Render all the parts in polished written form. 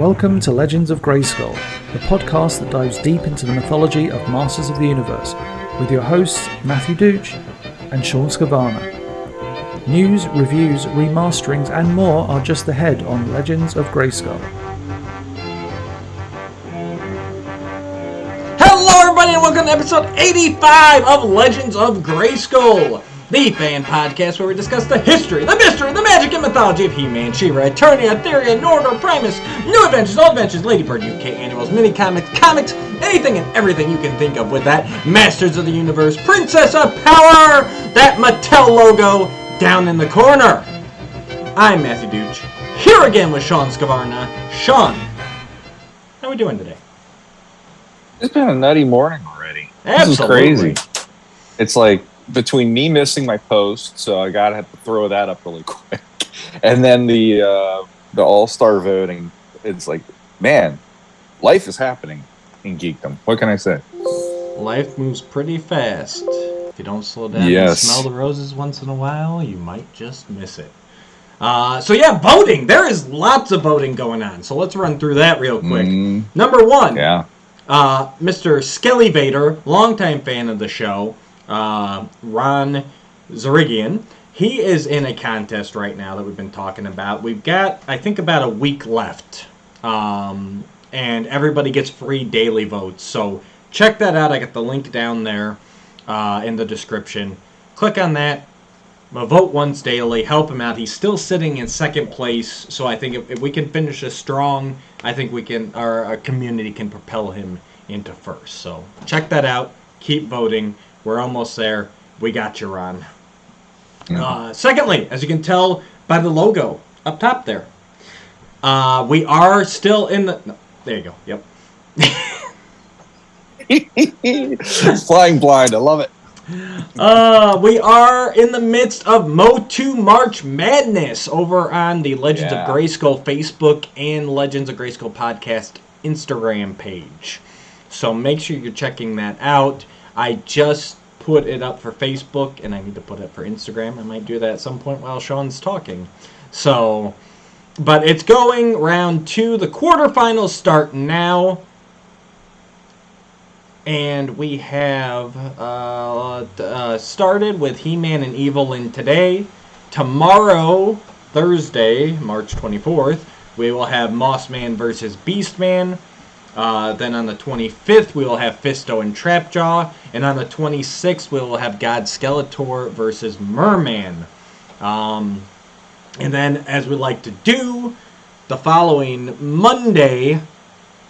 Welcome to Legends of Grayskull, the podcast that dives deep into the mythology of Masters of the Universe, with your hosts Matthew Dooch and Sean Scavana. News, reviews, remasterings and more are just ahead on Legends of Grayskull. Hello everybody and welcome to episode 85 of Legends of Grayskull, the fan podcast where we discuss the history, the mystery, the magic and mythology of He-Man, Shira, Eternia, Etheria, Nordor, Primus, new adventures, old adventures, Ladybird, UK annuals, mini comics, anything and everything you can think of with that. Masters of the Universe, Princess of Power, that Mattel logo down in the corner. I'm Matthew Dooch, here again with Sean Scavana. Sean, how are we doing today? It's been a nutty morning already. Absolutely. This is crazy. It's like between me missing my post, so I gotta have to throw that up really quick, and then the all-star voting. It's like, man, life is happening in geekdom. What can I say? Life moves pretty fast. If you don't slow down and smell the roses once in a while, you might just miss it. So yeah, voting. There is lots of voting going on. So let's run through that real quick. Number one. Yeah. Mr. Skele Vader, longtime fan of the show, Ron Zarigian. He is in a contest right now that we've been talking about. We've got, I think, about a week left. And everybody gets free daily votes. So check that out. I got the link down there in the description. Click on that. Vote once daily. Help him out. He's still sitting in second place. So I think if we can finish this strong, I think we can, our community can propel him into first. So check that out. Keep voting. We're almost there. We got you, Ron. Secondly, as you can tell by the logo up top there, we are still in the... No, there you go. Yep. Flying blind. I love it. We are in the midst of Motu March Madness over on the Legends of Grayskull Facebook and Legends of Grayskull podcast Instagram page. So make sure you're checking that out. I just put it up for Facebook and I need to put it for Instagram. I might do that at some point while Sean's talking. So, but it's going round 2. The quarterfinals start now. And we have started with He-Man and Evelyn today. Tomorrow, Thursday, March 24th, we will have Mossman versus Beastman. Then on the 25th, we will have Fisto and Trapjaw. And on the 26th, we will have God Skeletor versus Merman. And then, as we like to do, the following Monday,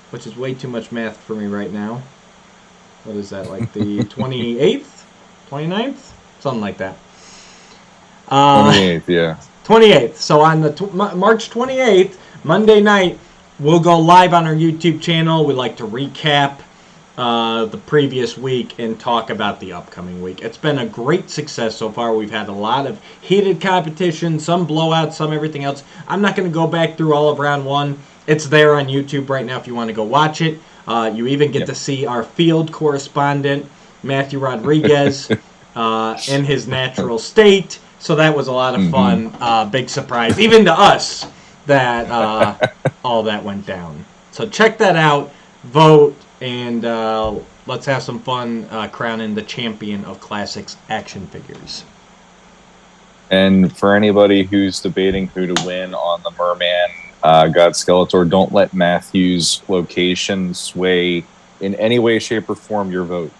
which is way too much math for me right now. What is that, like the 28th? 29th? Something like that. 28th, yeah. 28th. So on the March 28th, Monday night, we'll go live on our YouTube channel. We like to recap the previous week and talk about the upcoming week. It's been a great success so far. We've had a lot of heated competition, some blowouts, some everything else. I'm not going to go back through all of round 1. It's there on YouTube right now if you want to go watch it. You even get to see our field correspondent, Matthew Rodriguez, in his natural state. So that was a lot of fun. Big surprise, even to us, that all that went down. So check that out, vote, and let's have some fun crowning the champion of Classics action figures. And for anybody who's debating who to win on the Merman God Skeletor, don't let Matthew's location sway in any way, shape, or form your vote.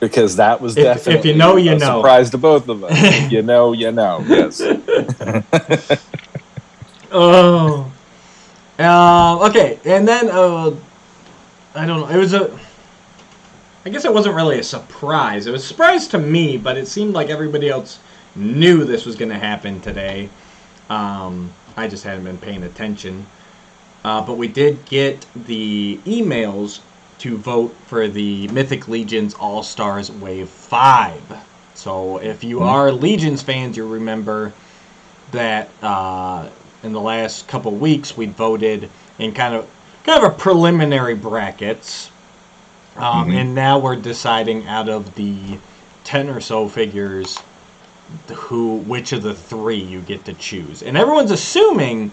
Because that was definitely if you know, you know. Surprise to both of us. If you know, you know. Yes. Oh. Okay, and then, I don't know, it was I guess it wasn't really a surprise. It was a surprise to me, but it seemed like everybody else knew this was going to happen today. I just hadn't been paying attention. But we did get the emails to vote for the Mythic Legions All-Stars Wave 5. So if you are Legions fans, you'll remember that in the last couple weeks we voted in kind of a preliminary brackets. And now we're deciding out of the 10 or so figures which of the 3 you get to choose. And everyone's assuming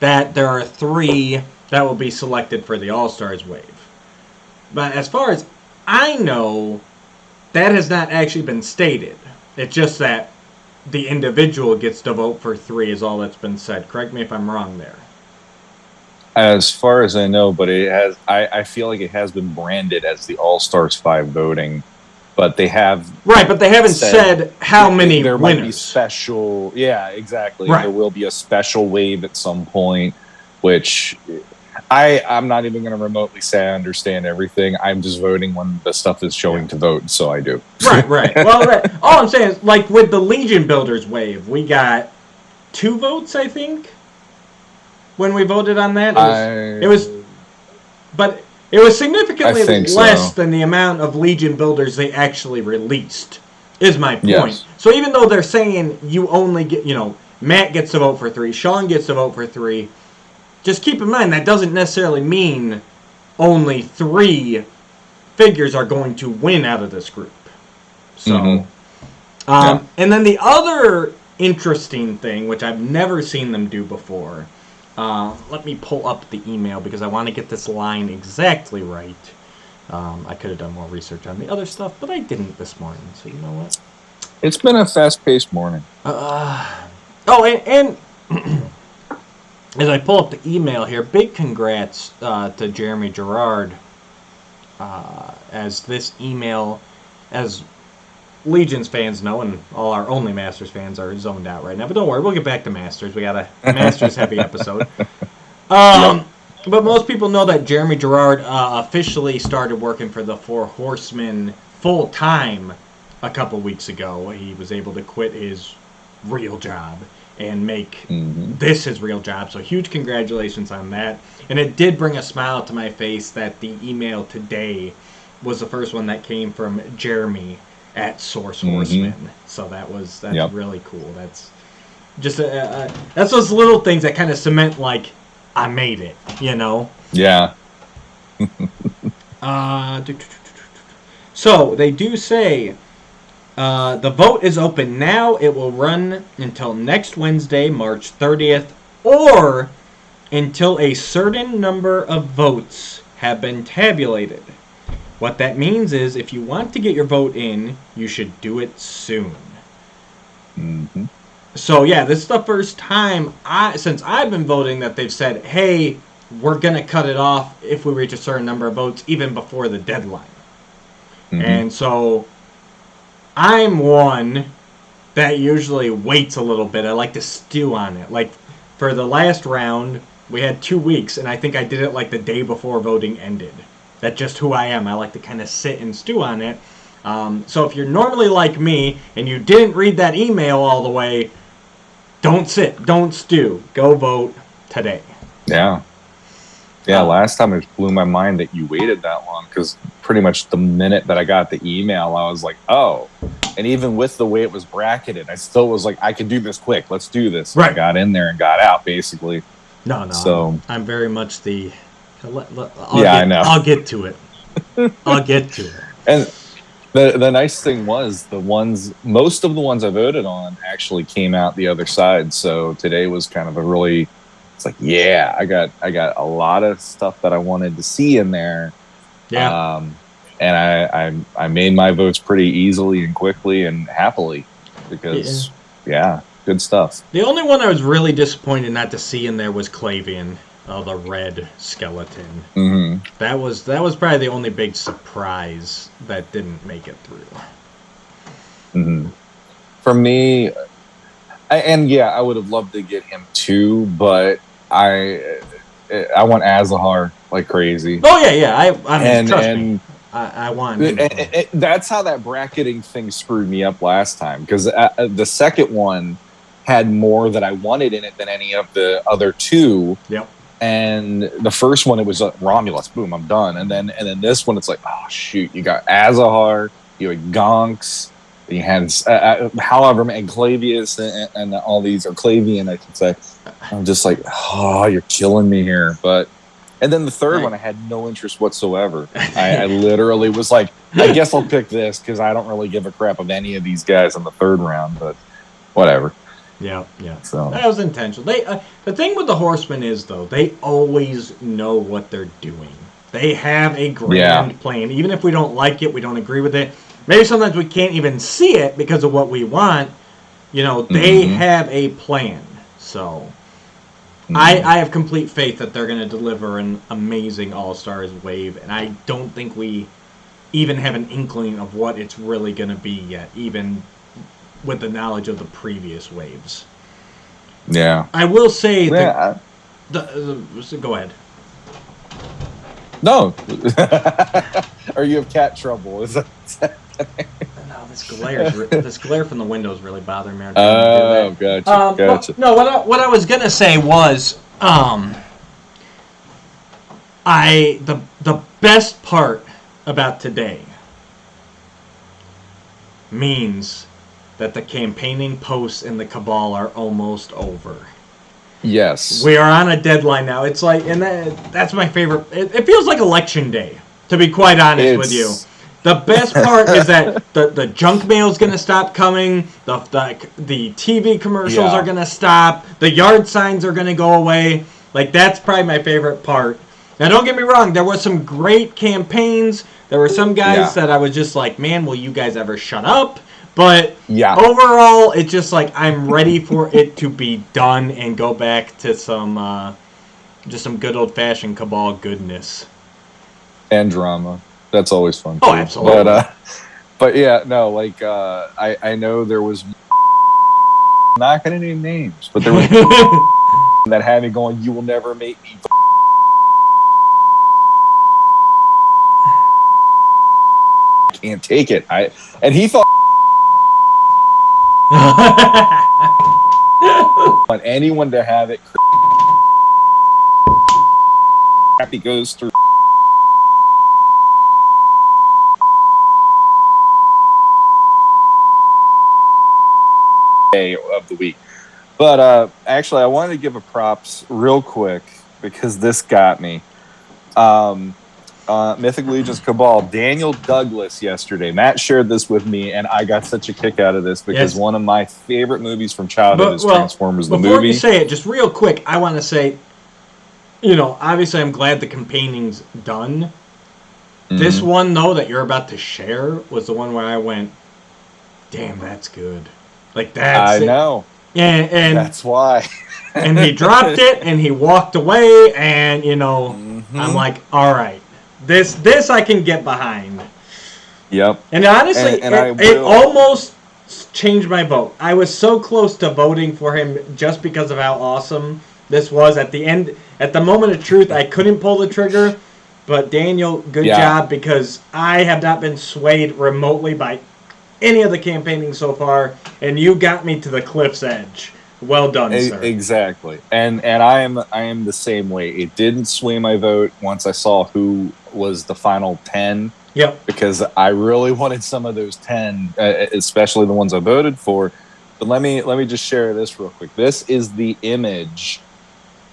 that there are 3 that will be selected for the All-Stars wave. But as far as I know, that has not actually been stated. It's just that the individual gets to vote for 3 is all that's been said. Correct me if I'm wrong there. As far as I know, but it has. I feel like it has been branded as the All-Stars 5 voting, but they have but they haven't said how many there winners. might be special. Yeah, exactly. Right. There will be a special wave at some point, which I'm not even going to remotely say I understand everything. I'm just voting when the stuff is showing to vote, so I do. Right. Well, all I'm saying is, like with the Legion Builders wave, we got 2 votes, I think. When we voted on that, it was significantly less than the amount of Legion Builders they actually released, is my point. Yes. So even though they're saying you only get, Matt gets to vote for 3, Shawn gets to vote for 3, just keep in mind that doesn't necessarily mean only 3 figures are going to win out of this group. So, and then the other interesting thing, which I've never seen them do before, let me pull up the email because I want to get this line exactly right. I could have done more research on the other stuff, but I didn't this morning, so you know what? It's been a fast-paced morning. And as I pull up the email here, big congrats to Jeremy Gerard, as this email, as Legions fans know, and all our Only Masters fans are zoned out right now. But don't worry, we'll get back to Masters. We got a Masters-heavy episode. But most people know that Jeremy Gerard officially started working for the Four Horsemen full-time a couple weeks ago. He was able to quit his real job and make this his real job. So huge congratulations on that. And it did bring a smile to my face that the email today was the first one that came from Jeremy at Source Horseman. So that's really cool. That's just that's those little things that kind of cement like I made it, Yeah. So they do say the vote is open now. It will run until next Wednesday, March 30th, or until a certain number of votes have been tabulated. What that means is if you want to get your vote in, you should do it soon. So yeah, this is the first time since I've been voting that they've said, hey, we're going to cut it off if we reach a certain number of votes even before the deadline. And so I'm one that usually waits a little bit. I like to stew on it. Like for the last round, we had 2 weeks, and I think I did it like the day before voting ended. That's just who I am. I like to kind of sit and stew on it. So if you're normally like me and you didn't read that email all the way, don't sit, don't stew. Go vote today. Yeah. Last time it blew my mind that you waited that long because pretty much the minute that I got the email, I was like, oh. And even with the way it was bracketed, I still was like, I can do this quick. Let's do this. Right. I got in there and got out, basically. No. So I'm very much the... I know. I'll get to it. And the nice thing was most of the ones I voted on actually came out the other side. So today was kind of it's like, yeah, I got a lot of stuff that I wanted to see in there. Yeah. And I made my votes pretty easily and quickly and happily because good stuff. The only one I was really disappointed not to see in there was Clavian. The red skeleton. That was probably the only big surprise that didn't make it through. For me, I would have loved to get him too, but I want Azahar like crazy. Oh yeah. I mean, trust me. I want him. That's how that bracketing thing screwed me up last time because the second one had more that I wanted in it than any of the other 2. Yep. And the first one, it was Romulus. Boom, I'm done. And then this one, it's like, oh, shoot. You got Azahar, you had Gonks, you had however many, Clavius, and all these, or Clavian, I should say. I'm just like, oh, you're killing me here. And then the third one, I had no interest whatsoever. I literally was like, I guess I'll pick this because I don't really give a crap of any of these guys in the third round, but whatever. Yeah. So That was intentional. The thing with the Horsemen is, though, they always know what they're doing. They have a grand plan. Even if we don't like it, we don't agree with it. Maybe sometimes we can't even see it because of what we want. They have a plan. So I have complete faith that they're going to deliver an amazing All-Stars wave, and I don't think we even have an inkling of what it's really going to be yet, even with the knowledge of the previous waves. Yeah. I will say go ahead. No. Or you have cat trouble. Is that No, this glare from the window is really bothering me. Oh, gotcha. No, what I was gonna say was, the best part about today means that the campaigning posts in the Cabal are almost over. Yes. We are on a deadline now. It's like, and that's my favorite. It feels like election day, to be quite honest with you. The best part is that the junk mail is going to stop coming. The TV commercials are going to stop. The yard signs are going to go away. Like, that's probably my favorite part. Now, don't get me wrong. There were some great campaigns. There were some guys that I was just like, man, will you guys ever shut up? But overall, it's just like I'm ready for it to be done and go back to some good old-fashioned Cabal goodness. And drama. That's always fun. Oh, absolutely. But yeah, no, like I know there was I'm not gonna name names, but there was that had me going, you will never make me can't take it. And he thought want anyone to have it crappy goes through day of the week. But actually I wanted to give a props real quick because this got me. Mythic Legions Cabal, Daniel Douglas yesterday. Matt shared this with me, and I got such a kick out of this because one of my favorite movies from childhood is Transformers the movie. Before you say it, just real quick, I want to say, obviously I'm glad the campaigning's done. Mm-hmm. This one, though, that you're about to share was the one where I went, damn, that's good. Like, that's I know. And that's why. And he dropped it, and he walked away, and, I'm like, all right. This I can get behind. Yep. And honestly, it almost changed my vote. I was so close to voting for him just because of how awesome this was. At the end, at the moment of truth, I couldn't pull the trigger. But Daniel, good job, because I have not been swayed remotely by any of the campaigning so far, and you got me to the cliff's edge. Well done, sir. Exactly. And I am the same way. It didn't sway my vote once I saw who was the final 10. Yep. Because I really wanted some of those 10, especially the ones I voted for. But let me just share this real quick. This is the image.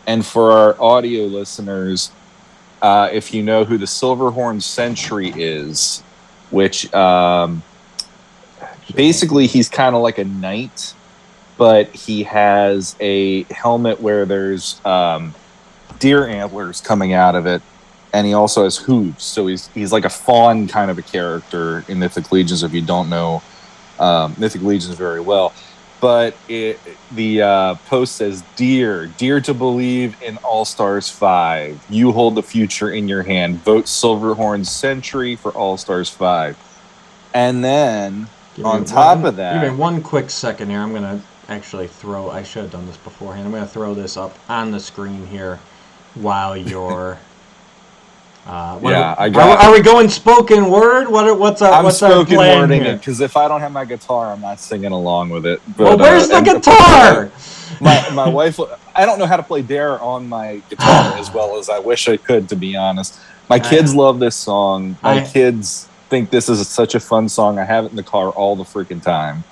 And for our audio listeners, if you know who the Silverhorn Sentry is, which basically he's kind of like a knight, but he has a helmet where there's deer antlers coming out of it, and he also has hooves. So he's like a fawn kind of a character in Mythic Legions, if you don't know Mythic Legions very well. But the post says, Dear to believe in All-Stars 5. You hold the future in your hand. Vote Silverhorn Sentry for All-Stars 5. And then, on top of that... Give me one quick second here. I'm going to actually I should have done this beforehand. I'm going to throw this up on the screen here while you're... Are we going spoken word? What's our spoken plan wording here? it, because if I don't have my guitar, I'm not singing along with it. But, well, where's the guitar? My wife, I don't know how to play Dare on my guitar as well as I wish I could, to be honest. My kids love this song. My kids think this is such a fun song. I have it in the car all the freaking time.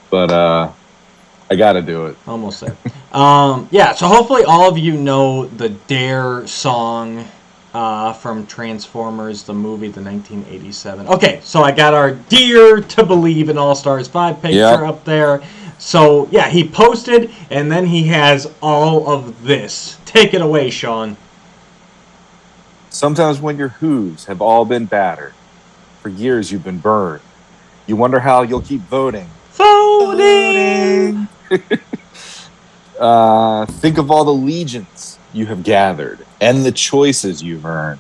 But I got to do it. Almost there. So hopefully all of you know the Dare song from Transformers, the movie, the 1987. Okay, so I got our Dear to Believe in All-Stars 5 picture up there. So, yeah, he posted, and then he has all of this. Take it away, Shawn. Sometimes when your hooves have all been battered, for years you've been burned, you wonder how you'll keep voting. Voting! Think of all the legions you have gathered and the choices you've earned.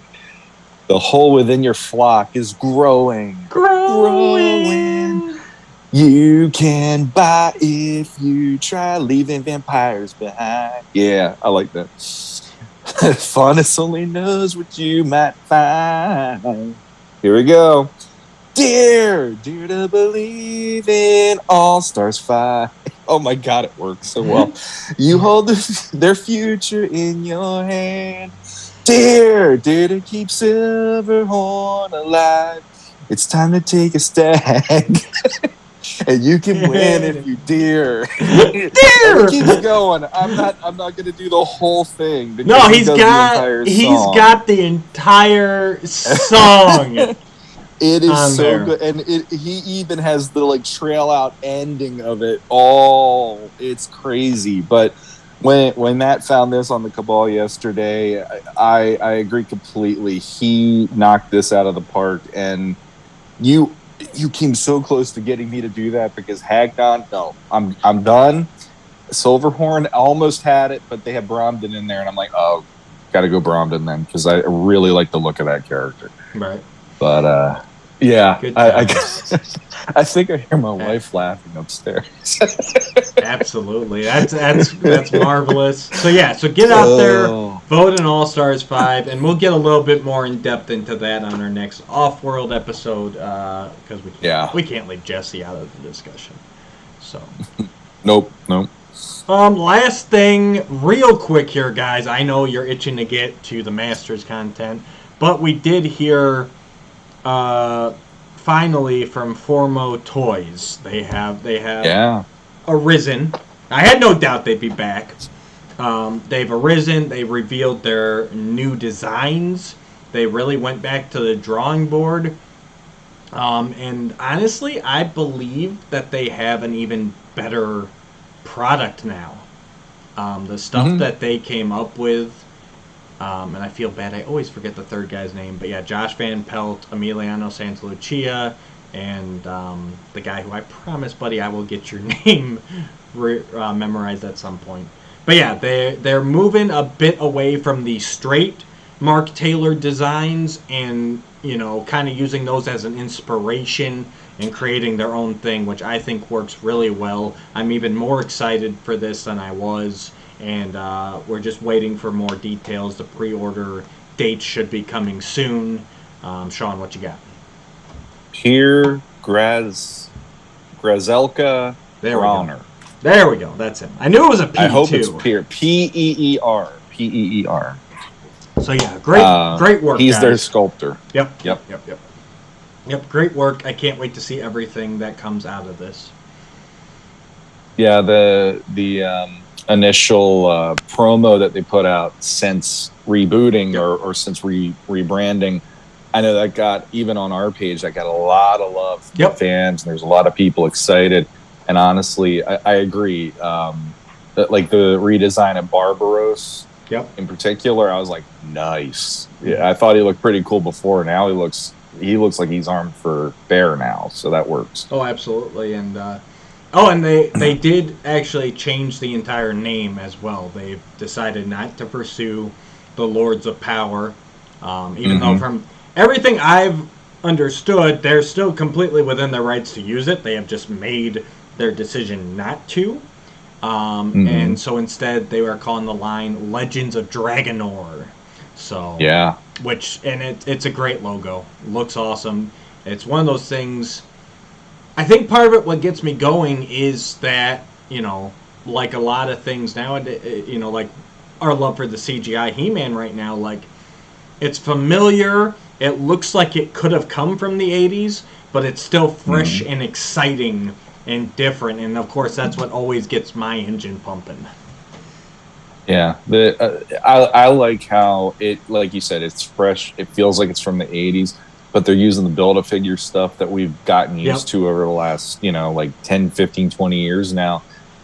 The hole within your flock is growing. Growing. You can buy if you try, leaving vampires behind. Yeah, I like that. Faunus only knows what you might find. Here we go. Dare to believe in All-Stars 5. Oh my God, it works so well. You hold their future in your hand. Dare to keep Silverhorn alive. It's time to take a stand. And you can win if you dare. Dare! It keeps going. I'm not gonna do the whole thing. No, he's got the entire song. It is so good, and he even has the like trail out ending of it. Oh, it's crazy. But when Matt found this on the Cabal yesterday, I agree completely. He knocked this out of the park, and you came so close to getting me to do that because Hagnon, no, I'm done. Silverhorn almost had it, but they had Bromden in there, and I'm like, oh, got to go Bromden then because I really like the look of that character. Right. But yeah, I think I hear my wife laughing upstairs. Absolutely, that's marvelous. So yeah, so get out there, vote in All-Stars 5, and we'll get a little bit more in depth into that on our next Off-World episode because we can't leave Jesse out of the discussion. So nope. Last thing, real quick here, guys. I know you're itching to get to the Masters content, but we did hear. Finally from Formo Toys, they have arisen. I had no doubt they'd be back. They've arisen. They revealed their new designs. They really went back to the drawing board. And honestly, I believe that they have an even better product now. The stuff that they came up with. And I feel bad. I always forget the third guy's name. But yeah, Josh Van Pelt, Emiliano Santalucia, and the guy who I promise, buddy, I will get your name memorized at some point. But yeah, they're moving a bit away from the straight Mark Taylor designs and, kind of using those as an inspiration and creating their own thing, which I think works really well. I'm even more excited for this than I was. And we're just waiting for more details. The pre-order dates should be coming soon. Shawn, what you got? Pierre Grazelka Bronner. There we go. That's him. I knew it was a P, I hope too. It's Pierre. P-E-E-R. P-E-E-R. So, yeah, great work, He's guys. their sculptor. Yep. Great work. I can't wait to see everything that comes out of this. Yeah, the initial promo that they put out since rebooting or since rebranding, I know that got, even on our page, that got a lot of love from fans, and there's a lot of people excited. And honestly, I agree. That, like, the redesign of Barbaros in particular, I was like, nice. Yeah, I thought he looked pretty cool before. Now he looks like he's armed for bear now, so that works. Oh, absolutely. And and they did actually change the entire name as well. They've decided not to pursue the Lords of Power, even though from everything I've understood, they're still completely within their rights to use it. They have just made their decision not to. And so instead they were calling the line Legends of Dragonor. So it's a great logo. Looks awesome. It's one of those things. I think part of it, what gets me going, is that, like a lot of things nowadays, like our love for the CGI He-Man right now, like, it's familiar. It looks like it could have come from the 80s, but it's still fresh and exciting and different. And, of course, that's what always gets my engine pumping. Yeah. I like how it, like you said, it's fresh. It feels like it's from the 80s. But they're using the Build-A-Figure stuff that we've gotten used to over the last, like 10, 15, 20 years now.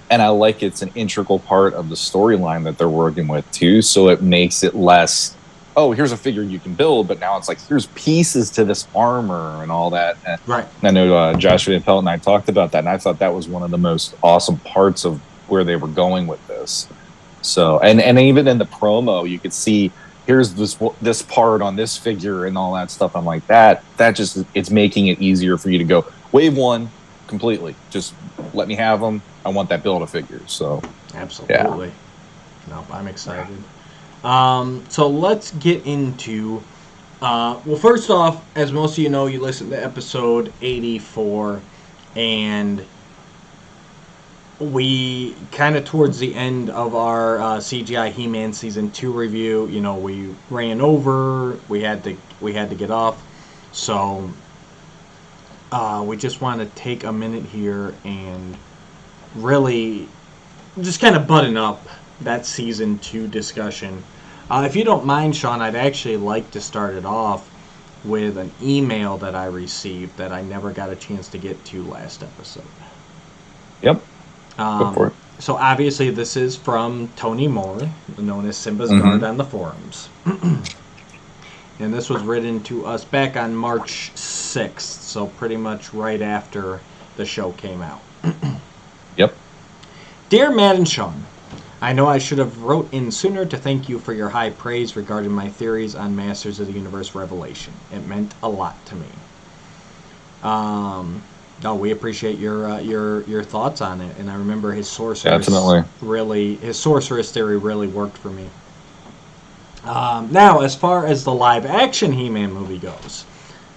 And I like it's an integral part of the storyline that they're working with too. So it makes it less, oh, here's a figure you can build, but now it's like, here's pieces to this armor and all that. And Right. I know Josh Van Pelt and I talked about that, and I thought that was one of the most awesome parts of where they were going with this. So, and even in the promo, you could see, here's this part on this figure and all that stuff. I'm like, that just, it's making it easier for you to go, wave one completely. Just let me have them. I want that Build-A-Figure. So absolutely. Yeah. No, I'm excited. So let's get into, well, first off, as most of you know, you listened to episode 84, and we kind of towards the end of our CGI He-Man Season 2 review, we ran over, we had to get off, so we just want to take a minute here and really just kind of button up that Season 2 discussion. If you don't mind, Shawn, I'd actually like to start it off with an email that I received that I never got a chance to get to last episode. Yep. Go for it. So obviously this is from Tony Moore, known as Simba's Guard on the forums. And this was written to us back on March 6th, so pretty much right after the show came out. Yep. Dear Matt and Shawn, I know I should have wrote in sooner to thank you for your high praise regarding my theories on Masters of the Universe Revelation. It meant a lot to me. We appreciate your thoughts on it, and I remember his sorceress theory really worked for me. Now, as far as the live-action He-Man movie goes,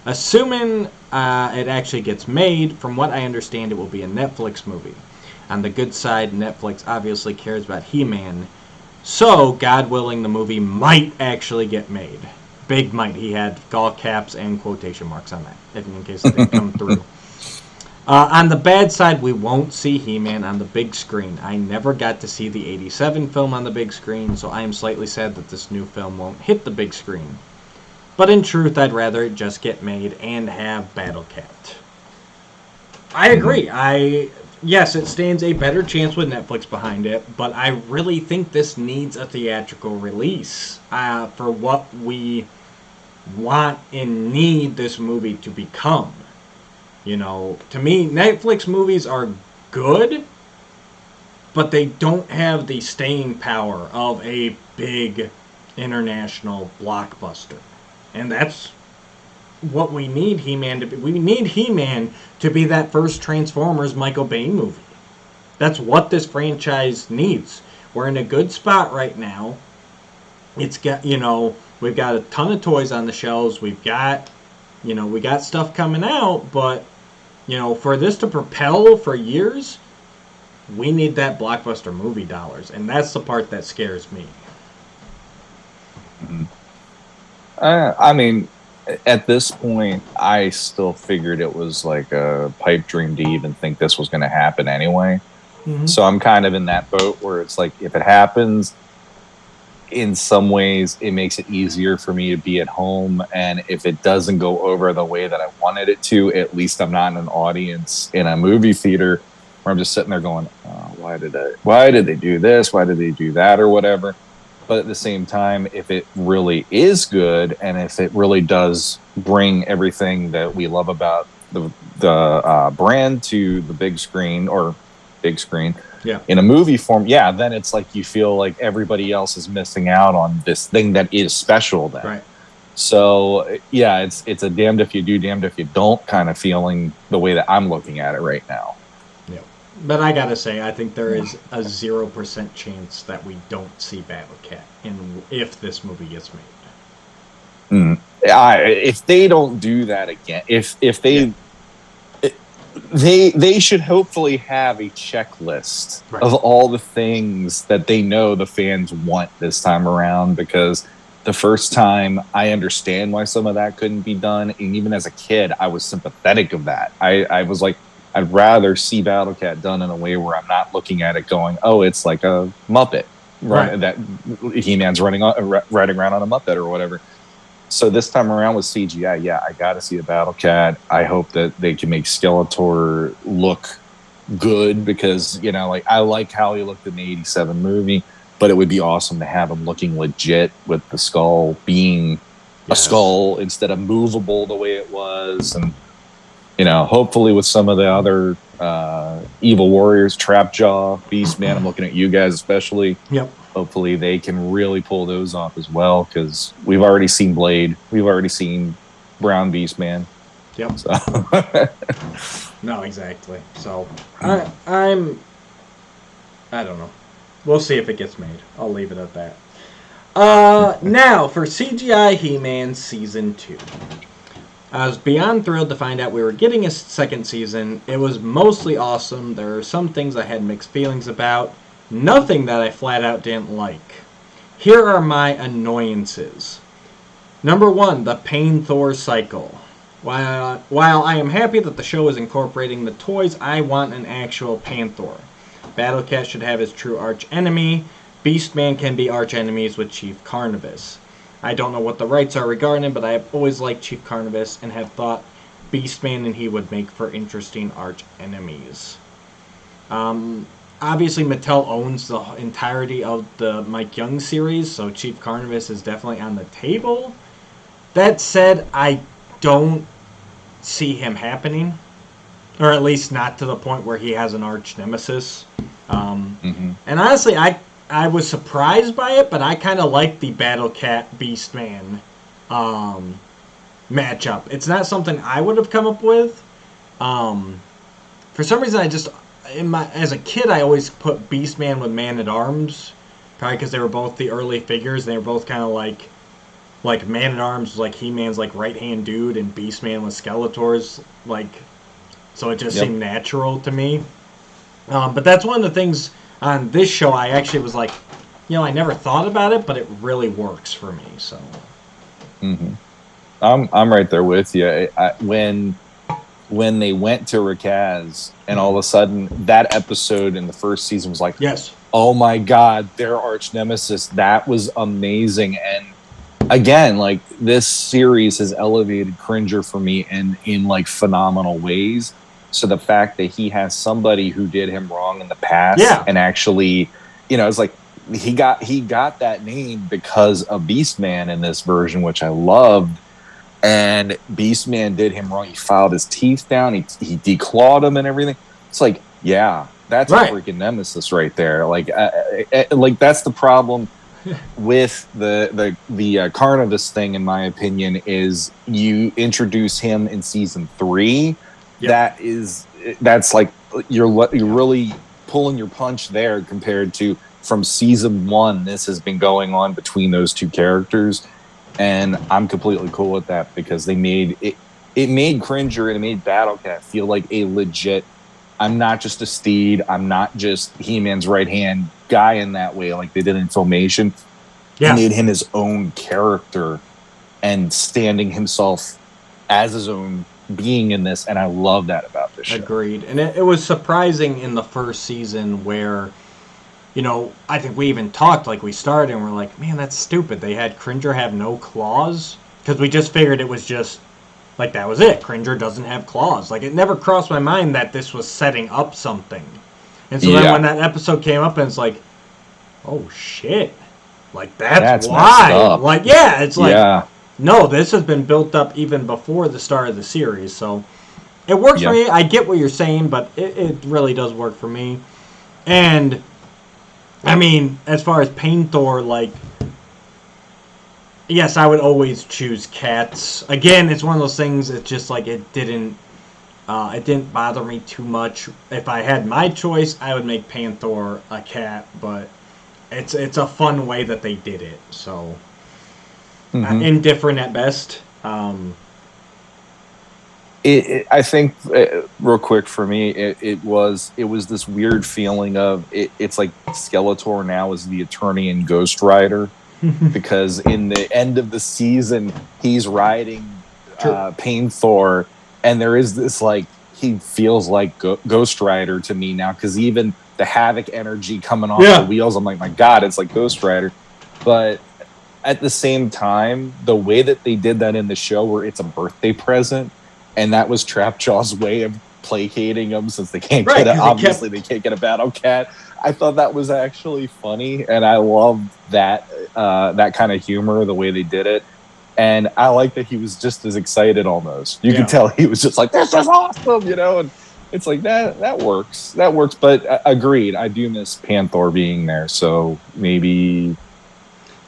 assuming it actually gets made, from what I understand, it will be a Netflix movie. On the good side, Netflix obviously cares about He-Man, so, God willing, the movie might actually get made. Big might. He had all caps and quotation marks on that, in case it didn't come through. On the bad side, we won't see He-Man on the big screen. I never got to see the 87 film on the big screen, so I am slightly sad that this new film won't hit the big screen. But in truth, I'd rather it just get made and have Battle Cat. I agree. Yes, it stands a better chance with Netflix behind it, but I really think this needs a theatrical release for what we want and need this movie to become. To me, Netflix movies are good, but they don't have the staying power of a big international blockbuster. And that's what we need He-Man to be. We need He-Man to be that first Transformers Michael Bay movie. That's what this franchise needs. We're in a good spot right now. It's got, we've got a ton of toys on the shelves. We've got, we got stuff coming out, but for this to propel for years, we need that blockbuster movie dollars, and that's the part that scares me. I mean, at this point, I still figured it was like a pipe dream to even think this was going to happen anyway. So I'm kind of in that boat where it's like, if it happens, in some ways, it makes it easier for me to be at home. And if it doesn't go over the way that I wanted it to, at least I'm not in an audience in a movie theater where I'm just sitting there going, oh, why did they do this? Why did they do that? Or whatever. But at the same time, if it really is good, and if it really does bring everything that we love about the brand to the big screen in a movie form, then it's like you feel like everybody else is missing out on this thing that is special then. Right. So it's a damned if you do, damned if you don't kind of feeling, the way that I'm looking at it right now. Yeah. But I gotta say, I think there is a 0% chance that we don't see Battle Cat if this movie gets made. If they don't do that again, if they they should hopefully have a checklist of all the things that they know the fans want this time around, because the first time, I understand why some of that couldn't be done, and even as a kid, I was sympathetic of that. I was like, I'd rather see Battle Cat done in a way where I'm not looking at it going, oh, it's like a Muppet, right? That He-Man's riding around on a Muppet or whatever. So this time around with CGI, I got to see a Battle Cat. I hope that they can make Skeletor look good because, you know, like I like how he looked in the 87 movie, but it would be awesome to have him looking legit with the skull being a skull instead of movable the way it was. And, you know, hopefully with some of the other evil warriors, Trapjaw, Beastman, I'm looking at you guys especially. Yep. Hopefully they can really pull those off as well, because we've already seen Blade. We've already seen Brown Beastman. Yep. So. No, exactly. So I don't know. We'll see if it gets made. I'll leave it at that. Now for CGI He-Man Season 2. I was beyond thrilled to find out we were getting a second season. It was mostly awesome. There are some things I had mixed feelings about. Nothing that I flat out didn't like. Here are my annoyances. Number 1, the Pain Thor cycle. While I am happy that the show is incorporating the toys, I want an actual Panther. Battle Cat should have his true arch enemy. Beastman can be arch enemies with Chief Carnivus. I don't know what the rights are regarding him, but I have always liked Chief Carnivus and have thought Beastman and he would make for interesting arch enemies. Obviously, Mattel owns the entirety of the Mike Young series, so Chief Carnivus is definitely on the table. That said, I don't see him happening, or at least not to the point where he has an arch nemesis. And honestly, I was surprised by it, but I kind of like the Battle Cat Beastman matchup. It's not something I would have come up with. For some reason, as a kid, I always put Beastman with Man at Arms, probably because they were both the early figures. They were both kind of like Man at Arms was like He-Man's like right hand dude, and Beastman was Skeletor's so it just seemed natural to me. But that's one of the things on this show I actually was like, I never thought about it, but it really works for me. So, I'm right there with you. When they went to Rakaz, and all of a sudden that episode in the first season was like, yes, oh my God, their arch nemesis. That was amazing. And again, like, this series has elevated Cringer for me in like phenomenal ways. So the fact that he has somebody who did him wrong in the past, and actually, it's like he got that name because of Beastman in this version, which I loved. And Beastman did him wrong. He filed his teeth down. He declawed him and everything. It's like, that's a freaking nemesis right there. Like that's the problem with the Carnivus thing, in my opinion, is you introduce him in season 3. That's like you're really pulling your punch there compared to from season 1. This has been going on between those two characters, and I'm completely cool with that because they made it. It made Cringer and it made Battle Cat feel like a legit. I'm not just a steed. I'm not just He-Man's right hand guy in that way, like they did in Filmation. They made him his own character and standing himself as his own being in this, and I love that about this show. Agreed. And it was surprising in the first season where, I think we even talked, like we started and we're like, man, that's stupid. They had Cringer have no claws, because we just figured it was just, like, that was it. Cringer doesn't have claws. Like, it never crossed my mind that this was setting up something. And so then when that episode came up and it's like, oh shit. Like, that's why. Like, it's like, no, this has been built up even before the start of the series. So it works for me. I get what you're saying, but it really does work for me. And, I mean, as far as Pain Thor, like, yes, I would always choose cats. Again, it's one of those things, it's just like it didn't bother me too much. If I had my choice, I would make Pain Thor a cat, but it's a fun way that they did it. So, indifferent at best. I think, real quick for me, it was this weird feeling of it's like Skeletor now is the attorney in Ghost Rider, because in the end of the season he's riding Pain Thor, and there is this, like, he feels like Ghost Rider to me now, because even the Havoc energy coming off the wheels, I'm like, my God, it's like Ghost Rider. But at the same time, the way that they did that in the show, where it's a birthday present, and that was Trapjaw's way of placating him since they can't Right, get 'cause obviously they can't get a battle cat. I thought that was actually funny, and I loved that that kind of humor, the way they did it. And I like that he was just as excited almost. You could tell he was just like, "This is awesome," you know. And it's like that works. That works. But agreed, I do miss Panther being there. So maybe,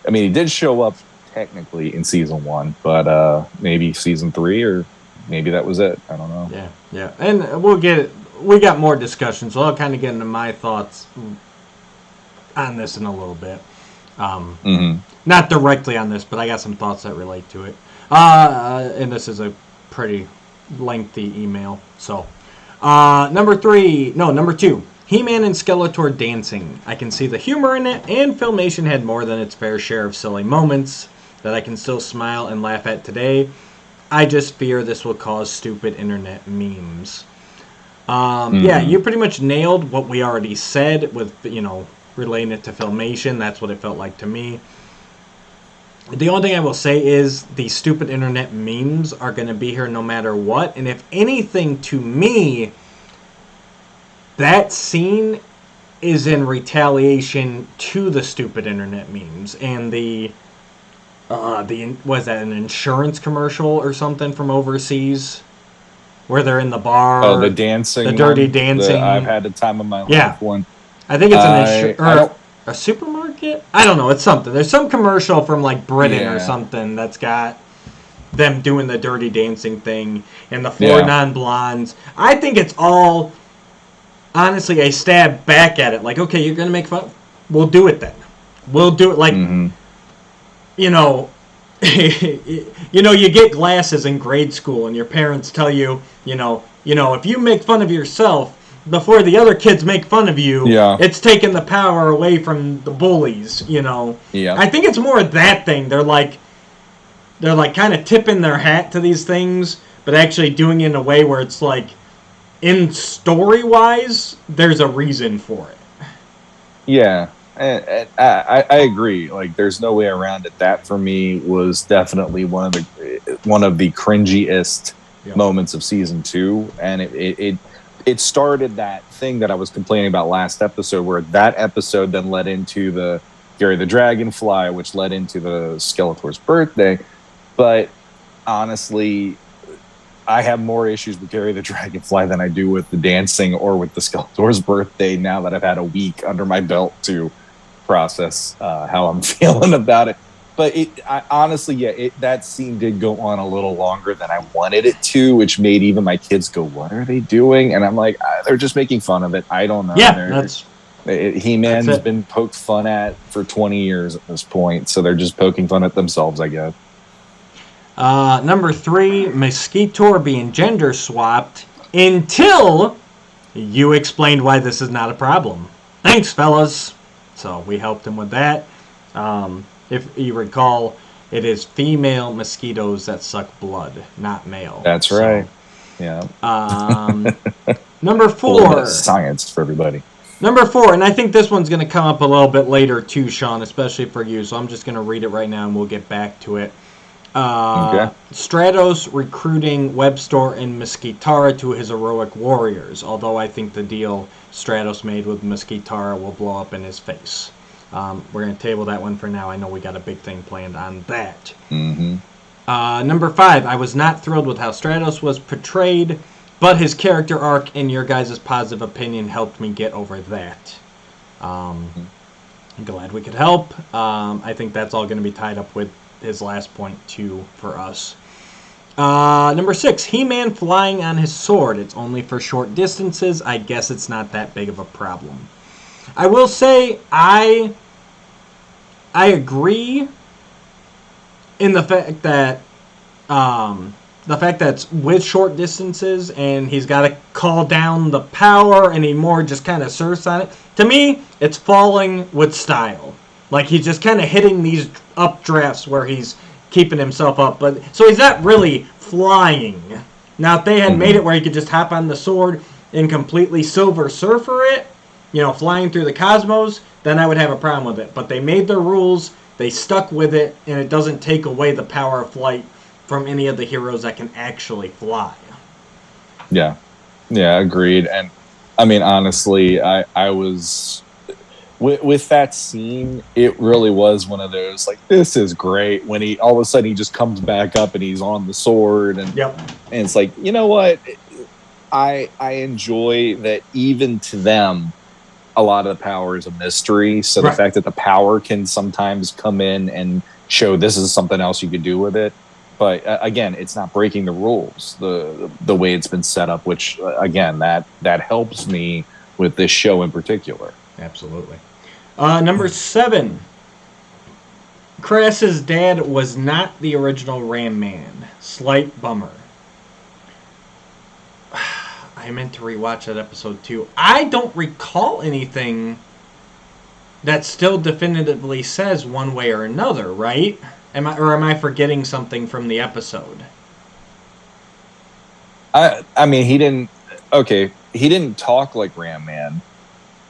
I mean, he did show up technically in season 1, but maybe season 3, or maybe that was it. I don't know. Yeah. And we got more discussion, so I'll kind of get into my thoughts on this in a little bit. Not directly on this, but I got some thoughts that relate to it. And this is a pretty lengthy email. So, number 2. He-Man and Skeletor dancing. I can see the humor in it, and Filmation had more than its fair share of silly moments that I can still smile and laugh at today. I just fear this will cause stupid internet memes. Yeah, you pretty much nailed what we already said with, relating it to Filmation. That's what it felt like to me. The only thing I will say is the stupid internet memes are going to be here no matter what. And if anything, to me, that scene is in retaliation to the stupid internet memes. And was that an insurance commercial or something from overseas? Where they're in the bar. Oh, the dancing. The dirty dancing. I've had the time of my life one. I think it's a supermarket? I don't know. It's something. There's some commercial from like Britain or something that's got them doing the dirty dancing thing and the 4 non-blondes. I think it's all, honestly, a stab back at it. Like, okay, you're going to make fun? We'll do it then. We'll do it like, you get glasses in grade school and your parents tell you, if you make fun of yourself before the other kids make fun of you, it's taking the power away from the bullies, I think it's more that thing. They're like kind of tipping their hat to these things, but actually doing it in a way where it's like, in story-wise, there's a reason for it. Yeah, I agree. Like, there's no way around it. That, for me, was definitely one of the cringiest moments of season 2, and it started that thing that I was complaining about last episode, where that episode then led into the Gary the Dragonfly, which led into the Skeletor's birthday. But honestly, I have more issues with Gary the Dragonfly than I do with the dancing or with the Skeletor's birthday, now that I've had a week under my belt to process how I'm feeling about it. But honestly, that scene did go on a little longer than I wanted it to, which made even my kids go, "What are they doing?" And I'm like, they're just making fun of it. I don't know. Yeah, He-Man's been poked fun at for 20 years at this point, so they're just poking fun at themselves, I guess. Number 3, Mosquitor being gender swapped until you explained why this is not a problem. Thanks, fellas. So we helped him with that. If you recall, it is female mosquitoes that suck blood, not male. That's right. Yeah. Number 4. Science for everybody. Number 4, and I think this one's going to come up a little bit later too, Sean, especially for you. So I'm just going to read it right now, and we'll get back to it. Stratos recruiting Webstore and Mosquitara to his heroic warriors. Although I think the deal Stratos made with Mosquitara will blow up in his face. We're going to table that one for now. I know we got a big thing planned on that. Number 5, I was not thrilled with how Stratos was portrayed, but his character arc and your guys' positive opinion helped me get over that. I'm glad we could help. I think that's all going to be tied up with his last point, too, for us. Number 6, He-Man flying on his sword. It's only for short distances. I guess it's not that big of a problem. I will say I agree in the fact that it's with short distances and he's got to call down the power and he more just kind of surfs on it. To me, it's falling with style. Like, he's just kind of hitting these updrafts where he's keeping himself up. But so he's not really flying. Now, if they had made it where he could just hop on the sword and completely Silver Surfer it, flying through the cosmos, then I would have a problem with it. But they made their rules, they stuck with it, and it doesn't take away the power of flight from any of the heroes that can actually fly. Yeah. Yeah, agreed. And I mean, honestly, I was with that scene. It really was one of those like, this is great. When he all of a sudden he just comes back up and he's on the sword, and Yep. and it's like, you know what? I enjoy that even to them, a lot of the power is a mystery. So the fact that the power can sometimes come in and show this is something else you could do with it. But again, it's not breaking the rules the way it's been set up, which again, that helps me with this show in particular. Absolutely. Number 7. Crass's dad was not the original Ram Man. Slight bummer. I meant to rewatch that episode too. I don't recall anything that still definitively says one way or another, right? Am I forgetting something from the episode? I mean, he didn't talk like Ram Man.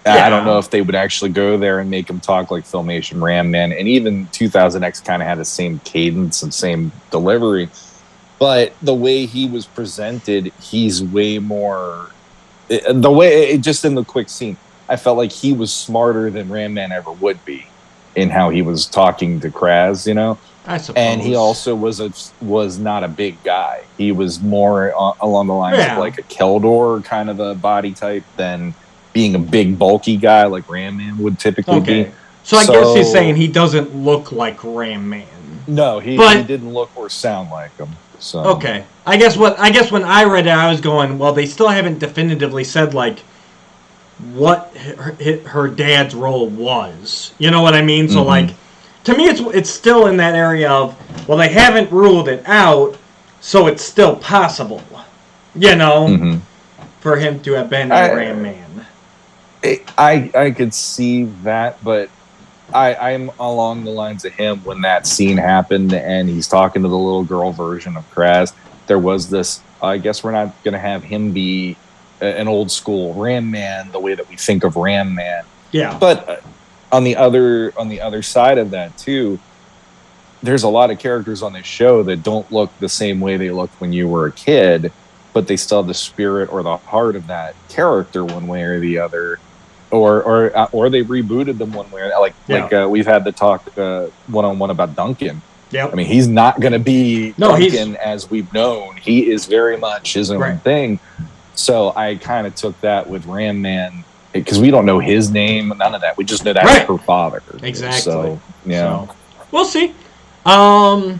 Yeah. I don't know if they would actually go there and make him talk like Filmation Ram Man, and even 2000X kind of had the same cadence and same delivery. But the way he was presented, he's way more. Just in the quick scene, I felt like he was smarter than Ram Man ever would be in how he was talking to Kraz, you know. I suppose. And he also was not a big guy. He was more along the lines of like a Keldor kind of a body type than being a big bulky guy like Ram Man would typically be. So I guess he's saying he doesn't look like Ram Man. No, he didn't look or sound like him. So okay, I guess when I read it, I was going, well, they still haven't definitively said like what her dad's role was. You know what I mean? So like, to me, it's still in that area of, well, they haven't ruled it out, so it's still possible. You know, for him to have been a Ram Man. I could see that, but I'm along the lines of him when that scene happened and he's talking to the little girl version of Kraz. There was this, I guess we're not going to have him be an old school Ram Man the way that we think of Ram Man. Yeah. But on the other side of that too, there's a lot of characters on this show that don't look the same way they looked when you were a kid, but they still have the spirit or the heart of that character one way or the other. Or they rebooted them one way or like we've had the talk one-on-one about Duncan. Yeah, I mean, he's not going to be Duncan as we've known. He is very much his own thing. So I kind of took that with Ram Man because we don't know his name, none of that. We just know that's her father. Exactly. So yeah, so, we'll see. And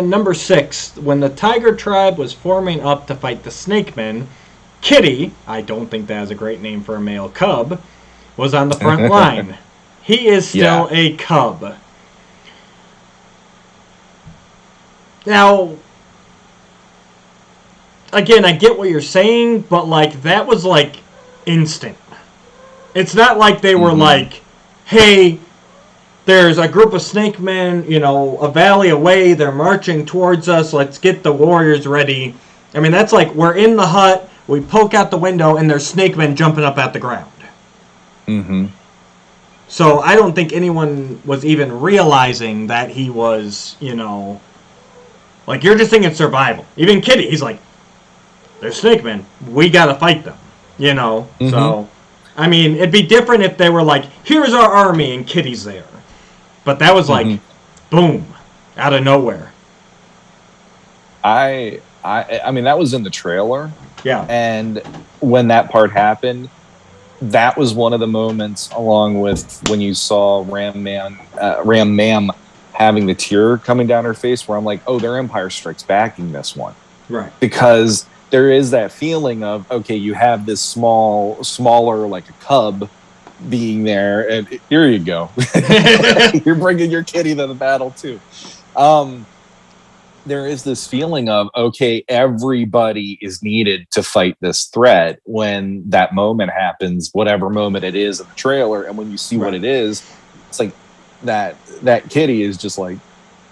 number 6, when the Tiger Tribe was forming up to fight the Snake Men, Kitty, I don't think that is a great name for a male cub, was on the front line. He is still a cub. Now, again, I get what you're saying, but like that was like instant. It's not like they were like, hey, there's a group of snake men, you know, a valley away, they're marching towards us, let's get the warriors ready. I mean, that's like, we're in the hut, we poke out the window, and there's snake men jumping up at the ground. So I don't think anyone was even realizing that he was, you know, like, you're just thinking survival. Even Kitty, he's like, there's snake men, we gotta fight them, you know? So, I mean, it'd be different if they were like, here's our army, and Kitty's there. But that was like, boom, out of nowhere. I mean, that was in the trailer. Yeah. And when that part happened, that was one of the moments, along with when you saw Ram Mam having the tear coming down her face, where I'm like, oh, their Empire Strikes Backing this one. Right. Because there is that feeling of, okay, you have this smaller, like a cub being there, and here you go. You're bringing your kitty to the battle, too. There is this feeling of, okay, everybody is needed to fight this threat when that moment happens, whatever moment it is in the trailer. And when you see what it is, it's like that kitty is just like,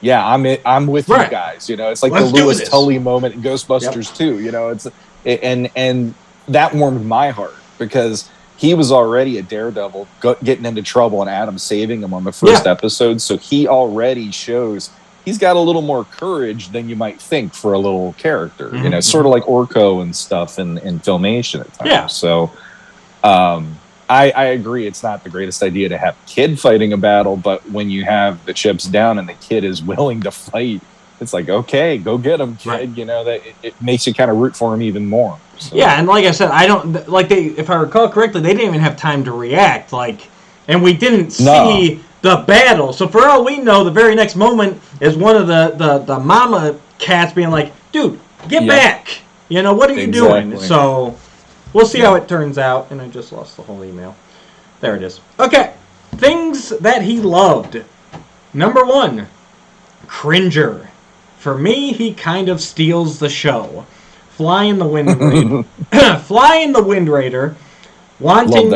yeah, I'm with you guys. You know, it's like the Lewis Tully moment in Ghostbusters 2, you know, and that warmed my heart because he was already a daredevil getting into trouble and Adam saving him on the first episode. So he already shows he's got a little more courage than you might think for a little character. Mm-hmm. You know, sort of like Orko and stuff in Filmation at times. Yeah. So I agree, it's not the greatest idea to have Kid fighting a battle, but when you have the chips down and the Kid is willing to fight, it's like, okay, go get him, Kid. Right. You know, that it makes you kind of root for him even more. So. Yeah, and like I said, if I recall correctly, they didn't even have time to react, and we didn't see the battle. So for all we know, the very next moment is one of the mama cats being like, dude, get back. You know, what are you doing? So we'll see how it turns out. And I just lost the whole email. There it is. Okay. Things that he loved. Number 1, Cringer. For me, he kind of steals the show. Flying the Wind Raider. Flying the Wind Raider. Wanting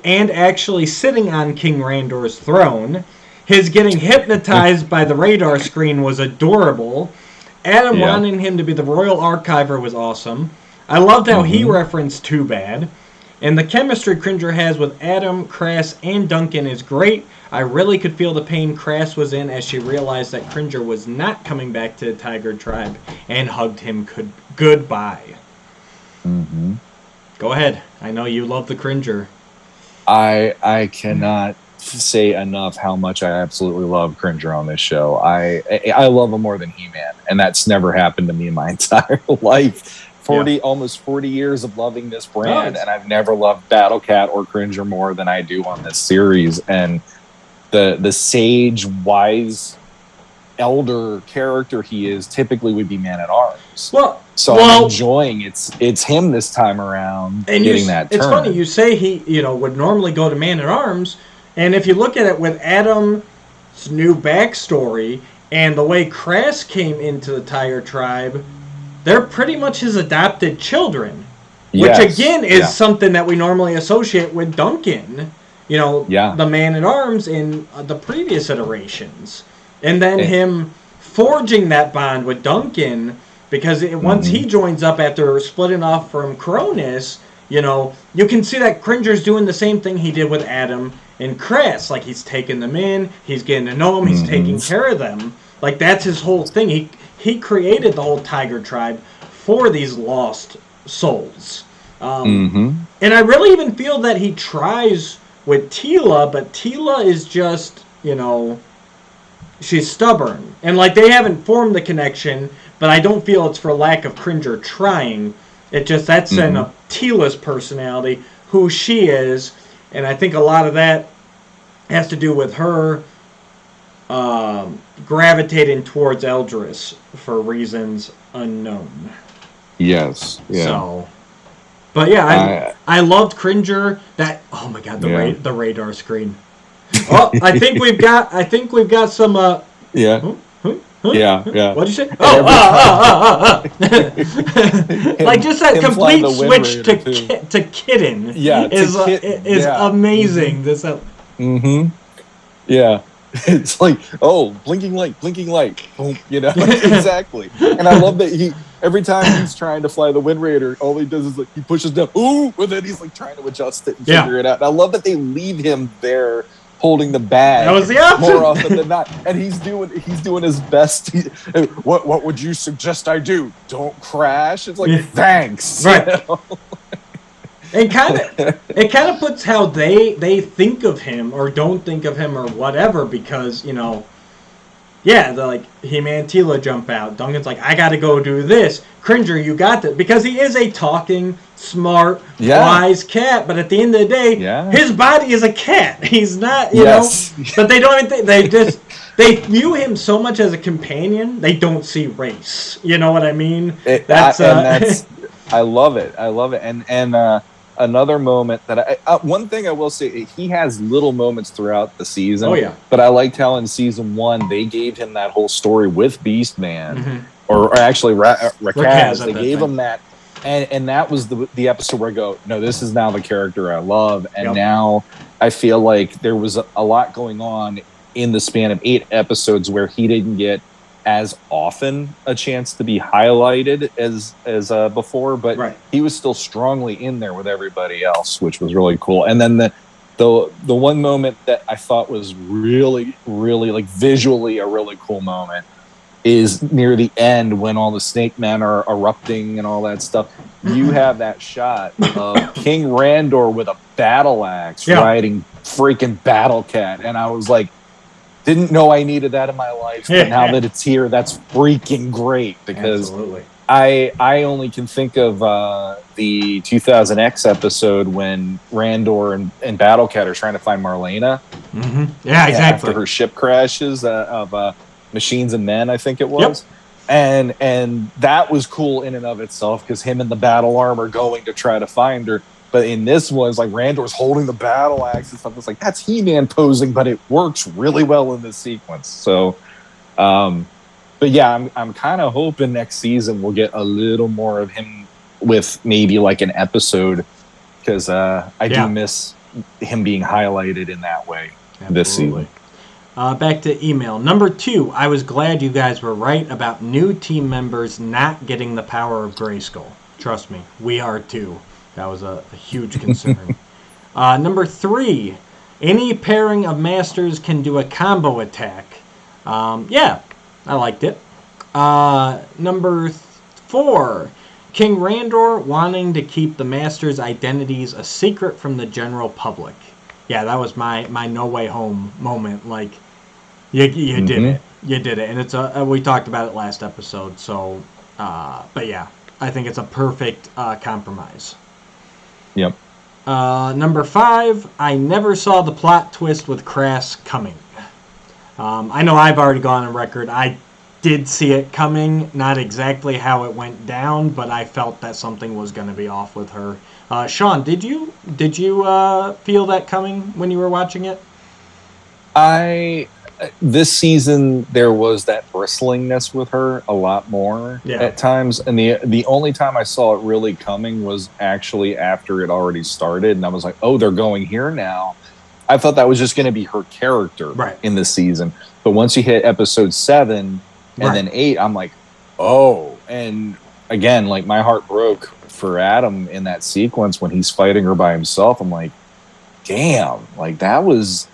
and actually sitting on King Randor's throne. His getting hypnotized by the radar screen was adorable. Adam wanting him to be the Royal Archiver was awesome. I loved how he referenced Too Bad. And the chemistry Cringer has with Adam, Crass, and Duncan is great. I really could feel the pain Crass was in as she realized that Cringer was not coming back to the Tiger Tribe and hugged him goodbye. Mm-hmm. Go ahead. I know you love the Cringer. I cannot say enough how much I absolutely love Cringer on this show. I love him more than He-Man, and that's never happened to me in my entire life. Almost 40 years of loving this brand, and I've never loved Battle Cat or Cringer more than I do on this series. And the sage, wise, elder character he is typically would be Man-at-Arms. I'm enjoying it's him this time around and getting that turn. It's funny, you say he would normally go to Man-at-Arms, and if you look at it with Adam's new backstory and the way Crass came into the Tiger Tribe, they're pretty much his adopted children, which again is something that we normally associate with Duncan, the Man-at-Arms in the previous iterations. And then him forging that bond with Duncan, because once he joins up after splitting off from Cronus, you can see that Cringer's doing the same thing he did with Adam and Crass. Like, he's taking them in, he's getting to know them, he's taking care of them. Like, that's his whole thing. He created the whole Tiger Tribe for these lost souls. And I really even feel that he tries with Teela, but Teela is just, she's stubborn. And, they haven't formed the connection, but I don't feel it's for lack of Cringer trying. It just, that's in a Teela's personality, who she is. And I think a lot of that has to do with her gravitating towards Eldris for reasons unknown. Yes. Yeah. So, but yeah, I loved Cringer. That, oh my God, the radar screen. Oh, I think we've got some. Yeah. Yeah. What'd you say? Like, just that complete switch to Kitten. Is amazing. This. Yeah. It's like, blinking light, boom, exactly. And I love that every time he's trying to fly the Wind Raider, all he does is he pushes down, and then he's trying to adjust it and figure it out. And I love that they leave him there holding the bag. That was the option. More often than not, and he's doing his best. What would you suggest I do? Don't crash. It's like, thanks. Right. It kind of puts how they think of him or don't think of him or whatever, because they're like, He-Man, Teela jump out. Duncan's like, I got to go do this. Cringer, you got this, because he is a talking, smart, wise cat. But at the end of the day, his body is a cat. He's not, know. But they don't even think they view him so much as a companion. They don't see race. You know what I mean? I love it. And another moment that one thing I will say, he has little moments throughout the season. Oh yeah. But I liked how in season 1 they gave him that whole story with Beastman, or actually Rakaz. They gave him that, and that was the episode where I go, no, this is now the character I love, and now I feel like there was a lot going on in the span of 8 episodes where he didn't get as often a chance to be highlighted as before, but he was still strongly in there with everybody else, which was really cool. And then the one moment that I thought was really, really like visually a really cool moment is near the end when all the snake men are erupting and all that stuff. You have that shot of King Randor with a battle axe riding freaking Battle Cat, and I was like, didn't know I needed that in my life, but now that it's here, that's freaking great, because I only can think of the 2000X episode when Randor and Battle Cat are trying to find Marlena. Mm-hmm. Yeah, exactly. After her ship crashes of Machines and Men, I think it was. Yep. And that was cool in and of itself, because him and the battle armor going to try to find her. But in this one, it's like Randor's holding the battle axe and stuff. It's like, that's He-Man posing, but it works really well in this sequence. So, but yeah, I'm kind of hoping next season we'll get a little more of him with maybe like an episode, because I do miss him being highlighted in that way this season. Back to email. Number 2, I was glad you guys were right about new team members not getting the power of Grayskull. Trust me, we are too. That was a huge concern. Number 3, any pairing of masters can do a combo attack. Yeah, I liked it. Number 4, King Randor wanting to keep the masters' identities a secret from the general public. Yeah, that was my No Way Home moment. Like, you did it. You did it. And it's we talked about it last episode. So, but yeah, I think it's a perfect compromise. Yep. Number 5, I never saw the plot twist with Crass coming. I know I've already gone on record. I did see it coming, not exactly how it went down, but I felt that something was going to be off with her. Shawn, did you feel that coming when you were watching it? This season there was that bristlingness with her a lot more at times, and the only time I saw it really coming was actually after it already started, and I was like, oh, they're going here now. I thought that was just going to be her character in this season, but once you hit episode 7 and then 8, I'm like, oh. And again, like, my heart broke for Adam in that sequence when he's fighting her by himself. I'm like, damn, like that was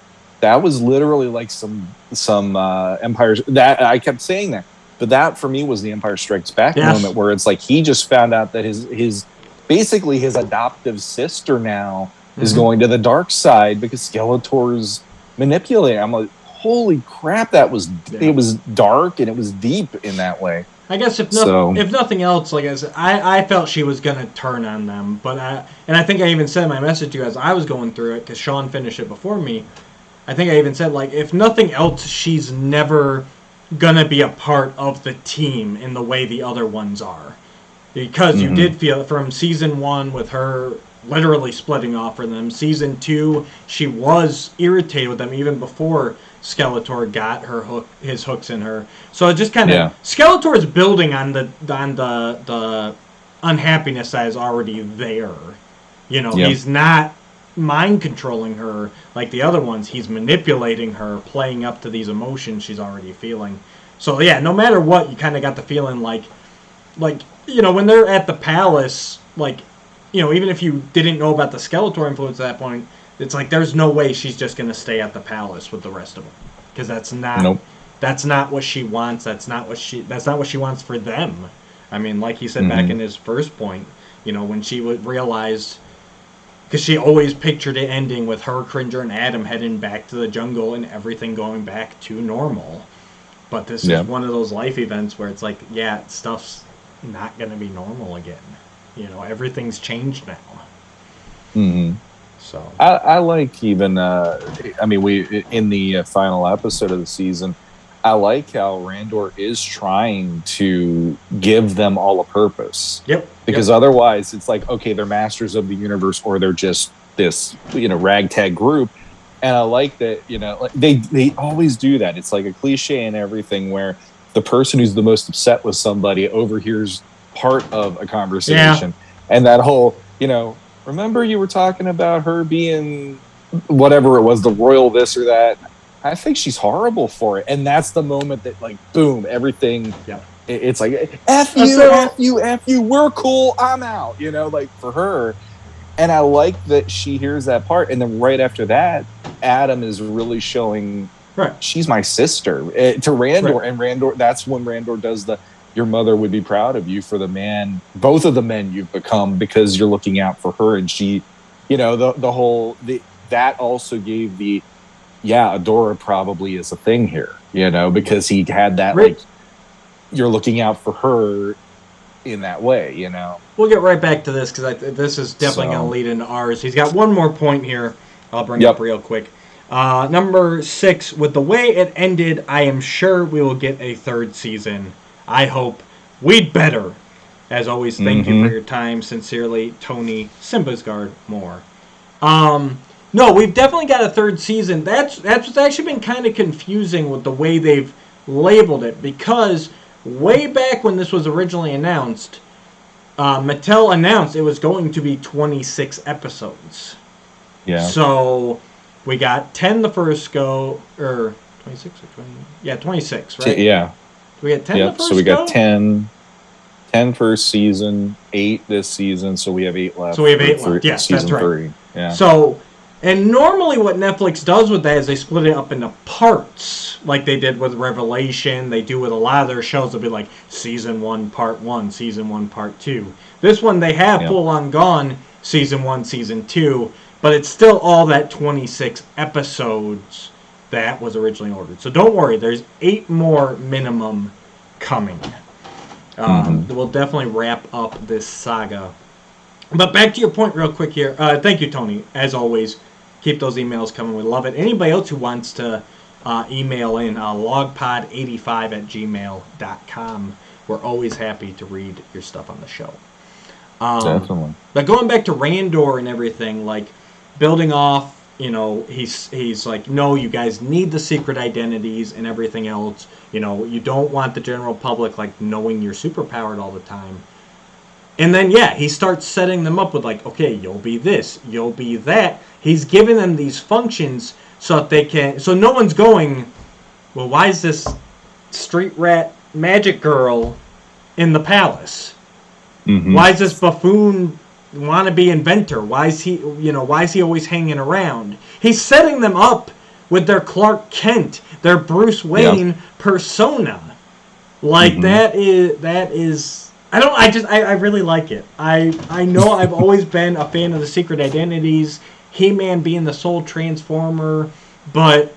literally like some Empire. That I kept saying that, but that for me was the Empire Strikes Back moment, where it's like he just found out that his basically his adoptive sister now is going to the dark side because Skeletor's manipulating. I'm like, holy crap, that was it was dark and it was deep in that way. I guess if nothing else, like I said, I felt she was going to turn on them, but I think I even said in my message to you as I was going through it, because Shawn finished it before me. I think I even said, like, if nothing else, she's never going to be a part of the team in the way the other ones are. Because you did feel from season 1 with her literally splitting off from them. Season 2, she was irritated with them even before Skeletor got his hooks in her. So it just kind of Skeletor is building on the unhappiness that is already there. You know, he's not mind controlling her like the other ones. He's manipulating her, playing up to these emotions she's already feeling. So yeah, no matter what, you kind of got the feeling like you know, when they're at the palace, like, you know, even if you didn't know about the Skeletor influence at that point, it's like there's no way she's just going to stay at the palace with the rest of them, because that's not what she wants. That's not what she wants for them. I mean, like he said back in his first point, you know, when she realized, because she always pictured it ending with her, Cringer, and Adam heading back to the jungle and everything going back to normal. But this is one of those life events where it's like, yeah, stuff's not going to be normal again. You know, everything's changed now. Mm-hmm. So I like even, I mean, we in the final episode of the season, I like how Randor is trying to give them all a purpose. Yep. Because otherwise it's like, okay, they're masters of the universe, or they're just this, you know, ragtag group. And I like that, you know, like they always do that. It's like a cliche and everything, where the person who's the most upset with somebody overhears part of a conversation. And that whole, you know, remember you were talking about her being whatever it was, the royal this or that. I think she's horrible for it. And that's the moment that, like, boom, everything, it's like, F you, we're cool, I'm out. You know, like, for her, And I like that she hears that part, and then right after that, Adam is really showing, she's my sister to Randor, and Randor. That's when Randor does your mother would be proud of you for the man, both of the men you've become, because you're looking out for her. And she, that also gave Adora probably is a thing here, because he had that, like, you're looking out for her in that way, We'll get right back to this, because this is definitely going to lead into ours. He's got one more point here I'll bring up real quick. Number 6, with the way it ended, I am sure we will get a 3rd season. I hope. We'd better. As always, thank you for your time. Sincerely, Tony Simbasgard Moore. No, we've definitely got a 3rd season. That's what's actually been kind of confusing with the way they've labeled it, because way back when this was originally announced, Mattel announced it was going to be 26 episodes. Yeah. So we got 10 the first go, or 26 or 20? Yeah, 26, right? Yeah. We got 10 the first go? So we got 10 first season, 8 this season, so we have 8 left. So we have 8 left, yes, that's right. 3. Yeah. So, and normally what Netflix does with that is they split it up into parts, like they did with Revelation. They do with a lot of their shows. They'll be like, Season 1, Part 1, Season 1, Part 2. This one, they have full on gone Season 1, Season 2, but it's still all that 26 episodes that was originally ordered. So don't worry, there's 8 more minimum coming. We'll definitely wrap up this saga. But back to your point real quick here. Thank you, Tony. As always, keep those emails coming. We love it. Anybody else who wants to email in, logpod85@gmail.com. We're always happy to read your stuff on the show. Definitely. But going back to Randor and everything, like, building off, he's like, no, you guys need the secret identities and everything else. You don't want the general public, like, knowing you're superpowered all the time. And then, he starts setting them up with, like, okay, you'll be this, you'll be that. He's giving them these functions so that they can... So no one's going, well, why is this street rat magic girl in the palace? Why is this buffoon wannabe inventor? Why is he always hanging around? He's setting them up with their Clark Kent, their Bruce Wayne persona. Like, that is I really like it. I know I've always been a fan of the secret identities, He-Man being the sole transformer, but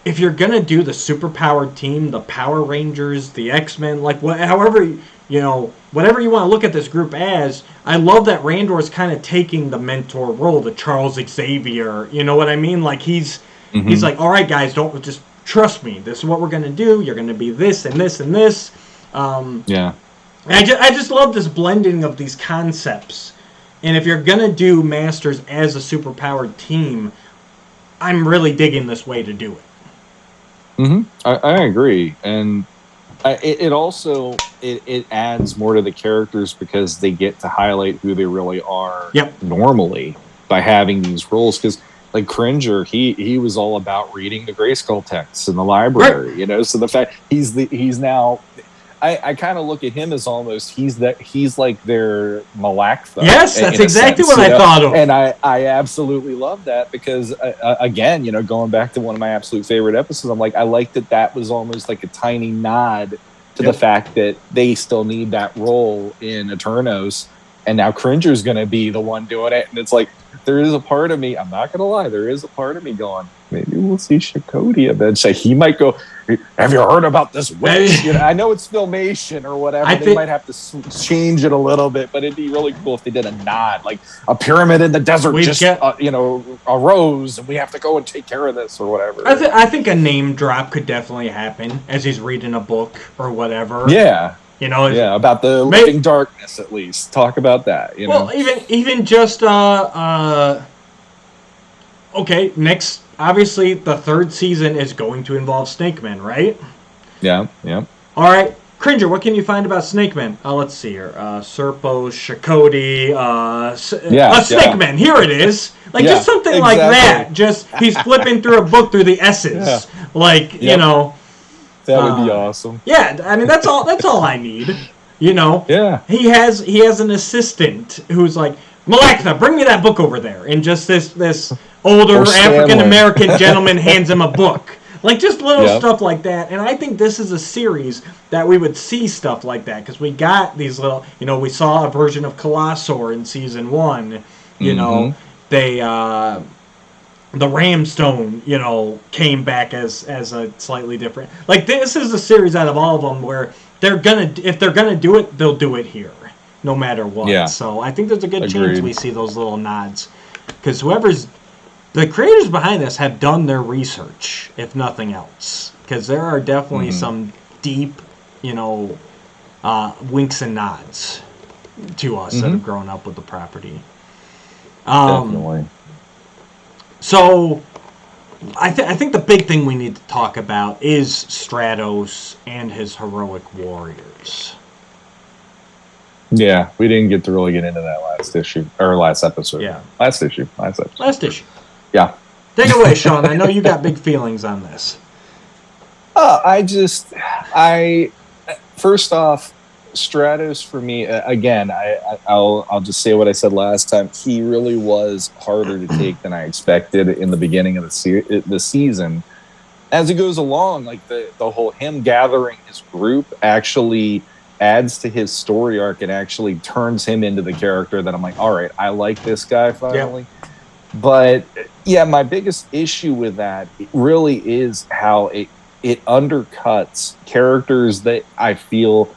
if you're gonna do the superpowered team, the Power Rangers, the X-Men, like whatever you want to look at this group as, I love that Randor's kind of taking the mentor role, the Charles Xavier. You know what I mean? Like he's like, all right, guys, don't just trust me. This is what we're gonna do. You're gonna be this and this and this. I just love this blending of these concepts. And if you're going to do Masters as a superpowered team, I'm really digging this way to do it. I agree. And it also adds more to the characters because they get to highlight who they really are normally by having these roles. Because, like, Cringer, he was all about reading the Grayskull texts in the library, So the fact he's now... I kind of look at him as almost he's like their Malactha. Yes, that's exactly what I thought of. And I absolutely love that because again, going back to one of my absolute favorite episodes, I'm like, I like that was almost like a tiny nod to the fact that they still need that role in Eternos, and now Cringer's going to be the one doing it, and it's like there is a part of me, I'm not going to lie, there is a part of me going, maybe we'll see Shakoti eventually. He might go, have you heard about this witch? I know it's Filmation or whatever. They might have to change it a little bit, but it'd be really cool if they did a nod, like a pyramid in the desert arose, and we have to go and take care of this or whatever. I think a name drop could definitely happen as he's reading a book or whatever. Yeah. About the living darkness, at least. Talk about that. Well, even just okay, next, obviously the 3rd season is going to involve Snake Men, right? Yeah. All right, Cringer, what can you find about Snake Men? Let's see here. Serpo, Shakoti, Snake Men. Here it is. Like, just something like that. Just, he's flipping through a book through the S's. Like, that would be awesome. Yeah, I mean, that's all I need. Yeah. He has an assistant who's like, Malekatha, bring me that book over there. And just this older African-American gentleman hands him a book. Like, just little stuff like that. And I think this is a series that we would see stuff like that. Because we got these little... we saw a version of Colossor in Season 1. You know, they... the Ramstone, came back as a slightly different... Like, this is a series out of all of them where if they're gonna do it, they'll do it here. No matter what. Yeah. So I think there's a good chance we see those little nods. Because the creators behind this have done their research, if nothing else. Because there are definitely some deep, winks and nods to us that have grown up with the property. Definitely. So I think the big thing we need to talk about is Stratos and his heroic warriors. Yeah, we didn't get to really get into that last episode. Yeah. Last issue. Yeah. Take it away, Shawn. I know you got big feelings on this. First off, Stratos for me, again, I'll just say what I said last time. He really was harder to take than I expected in the beginning of the season. As it goes along, like the whole him gathering his group actually adds to his story arc and actually turns him into the character that I'm like, all right, I like this guy finally. Yeah. But yeah, my biggest issue with that really is how it undercuts characters that I feel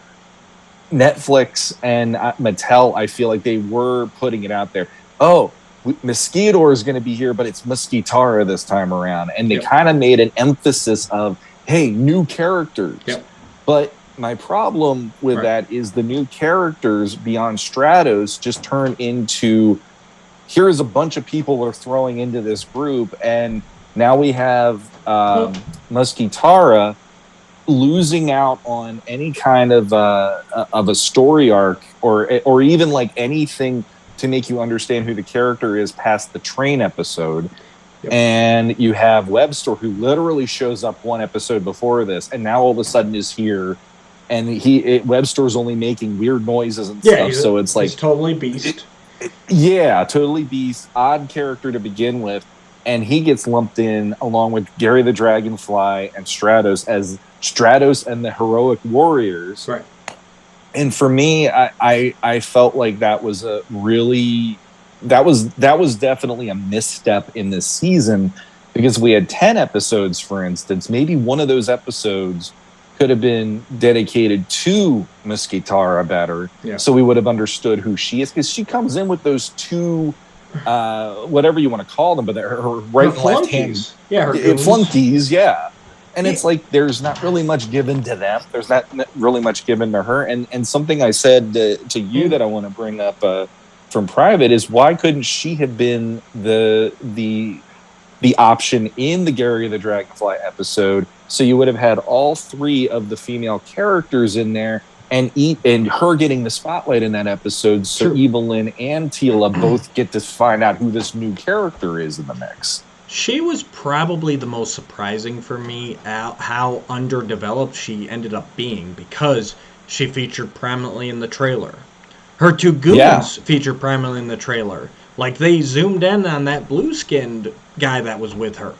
Netflix and Mattel, I feel like they were putting it out there. Oh, Mosquitosaur is going to be here, but it's Mosquitara this time around. And they kind of made an emphasis of, hey, new characters. Yep. But my problem with that is the new characters beyond Stratos just turn into, here's a bunch of people we're throwing into this group, and now we have Mosquitara losing out on any kind of a story arc or even like anything to make you understand who the character is past the train episode. Yep. And you have Webster, who literally shows up one episode before this, and now all of a sudden is here. And Webster's only making weird noises and stuff, so it's like... He's totally beast. Totally beast. Odd character to begin with. And he gets lumped in along with Gary the Dragonfly and Stratos as Stratos and the Heroic Warriors. Right. And for me, I felt like that was a really... That was definitely a misstep in this season, because we had 10 episodes, for instance. Maybe one of those episodes could have been dedicated to Mosquitara better, so we would have understood who she is, because she comes in with those two, whatever you want to call them, but her right and left hand, flunkies, and it's like there's not really much given to them. There's not really much given to her, and something I said to you that I want to bring up from private is, why couldn't she have been the option in the Gary the Dragonfly episode? So you would have had all three of the female characters in there, and her getting the spotlight in that episode. So True. Evelyn and Teela both get to find out who this new character is in the mix. She was probably the most surprising for me how underdeveloped she ended up being, because she featured prominently in the trailer. Her two goons featured prominently in the trailer. Like, they zoomed in on that blue-skinned guy that was with her.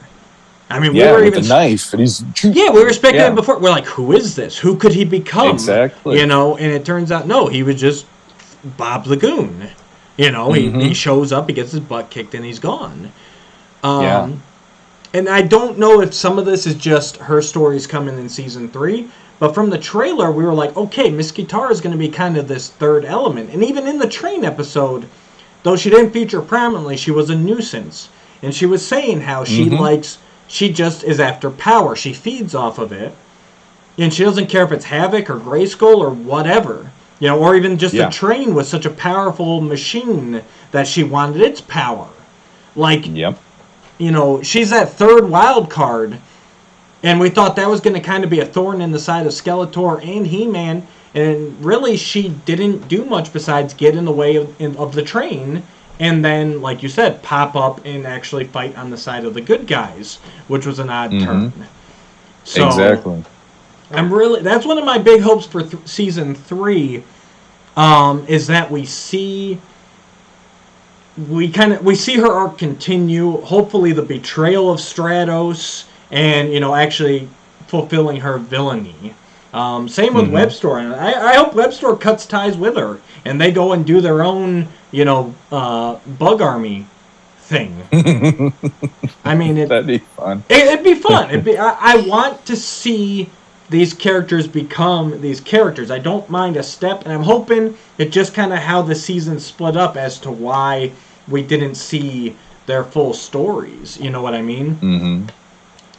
I mean, we were with even the knife, and he's we were speculating before. We're like, who is this? Who could he become? Exactly. And it turns out, no, he was just Bob the Goon. He shows up, he gets his butt kicked, and he's gone. And I don't know if some of this is just her stories coming in Season 3, but from the trailer, we were like, okay, Mosquitara is going to be kind of this third element. And even in the train episode, though she didn't feature prominently, she was a nuisance. And she was saying how she just is after power. She feeds off of it. And she doesn't care if it's Havoc or Grayskull or whatever. Or even just the train was such a powerful machine that she wanted its power. Like, she's that third wild card. And we thought that was going to kind of be a thorn in the side of Skeletor and He-Man. And really, she didn't do much besides get in the way of the train. And then, like you said, pop up and actually fight on the side of the good guys, which was an odd turn. So, exactly. That's one of my big hopes for Season 3, is that we see we see her arc continue. Hopefully, the betrayal of Stratos, and actually fulfilling her villainy. Same with Webstore, and I hope Webstore cuts ties with her, and they go and do their own Bug Army thing. I mean, that'd be fun. It'd be fun. I want to see these characters become these characters. I don't mind a step, and I'm hoping it just kind of how the season split up as to why we didn't see their full stories. You know what I mean? Mm-hmm.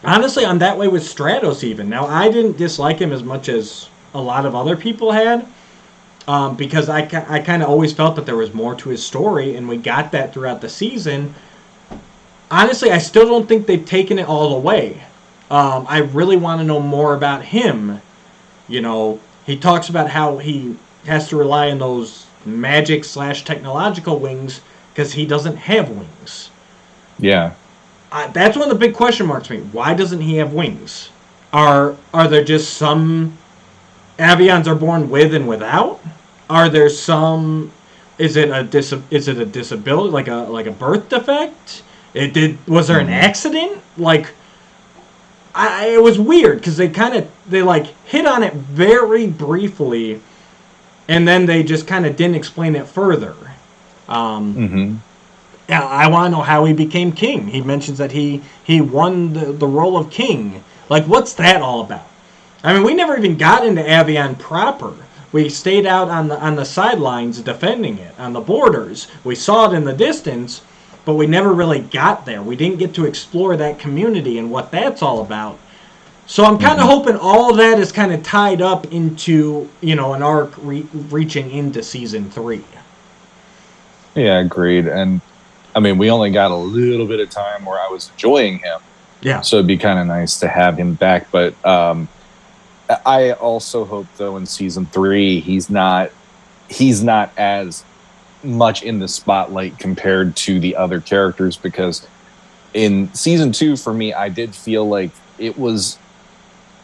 Honestly, I'm that way with Stratos even. Now, I didn't dislike him as much as a lot of other people had, because I kind of always felt that there was more to his story, and we got that throughout the season. Honestly, I still don't think they've taken it all the way. I really want to know more about him. He talks about how he has to rely on those magic/technological wings because he doesn't have wings. Yeah. That's one of the big question marks for me. Why doesn't he have wings? Are there just some Avians are born with and without? Are there some? Is it a disability, like a birth defect? Was there an accident? It was weird because they hit on it very briefly, and then they just kind of didn't explain it further. Yeah, I want to know how he became king. He mentions that he won the role of king. What's that all about? I mean, we never even got into Avian proper. We stayed out on the sidelines defending it, on the borders. We saw it in the distance, but we never really got there. We didn't get to explore that community and what that's all about. So I'm kind of hoping all that is kind of tied up into, an arc reaching into Season 3. Yeah, agreed. And I mean, we only got a little bit of time where I was enjoying him. Yeah. So it'd be kind of nice to have him back. But I also hope, though, in Season 3, he's not as much in the spotlight compared to the other characters, because in Season 2, for me, I did feel like it was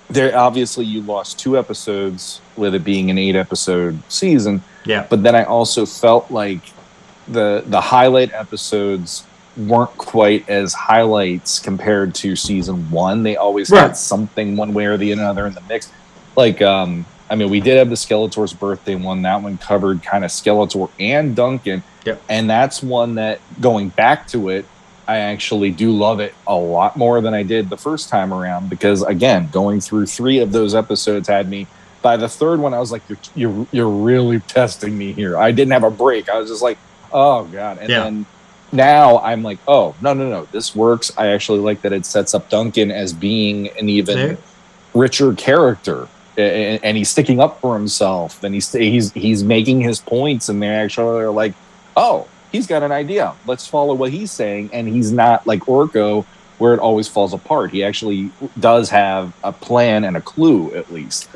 there. Obviously, you lost 2 episodes with it being an 8-episode season. Yeah. But then I also felt like the highlight episodes weren't quite as highlights compared to Season 1. They always had something one way or the other in the mix. I mean, we did have the Skeletor's birthday one. That one covered kind of Skeletor and Duncan. Yep. And that's one that, going back to it, I actually do love it a lot more than I did the first time around, because, again, going through 3 of those episodes had me. By the 3rd one, I was like, you're really testing me here. I didn't have a break. I was just like, oh, God. And then now I'm like, oh, no, this works. I actually like that it sets up Duncan as being an even richer character. And he's sticking up for himself, and he's making his points, and they actually are like, oh, he's got an idea. Let's follow what he's saying. And he's not like Orko, where it always falls apart. He actually does have a plan and a clue, at least.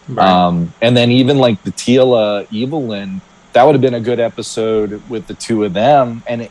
Right. And then even like the Teela Evelyn, that would have been a good episode with the 2 of them. And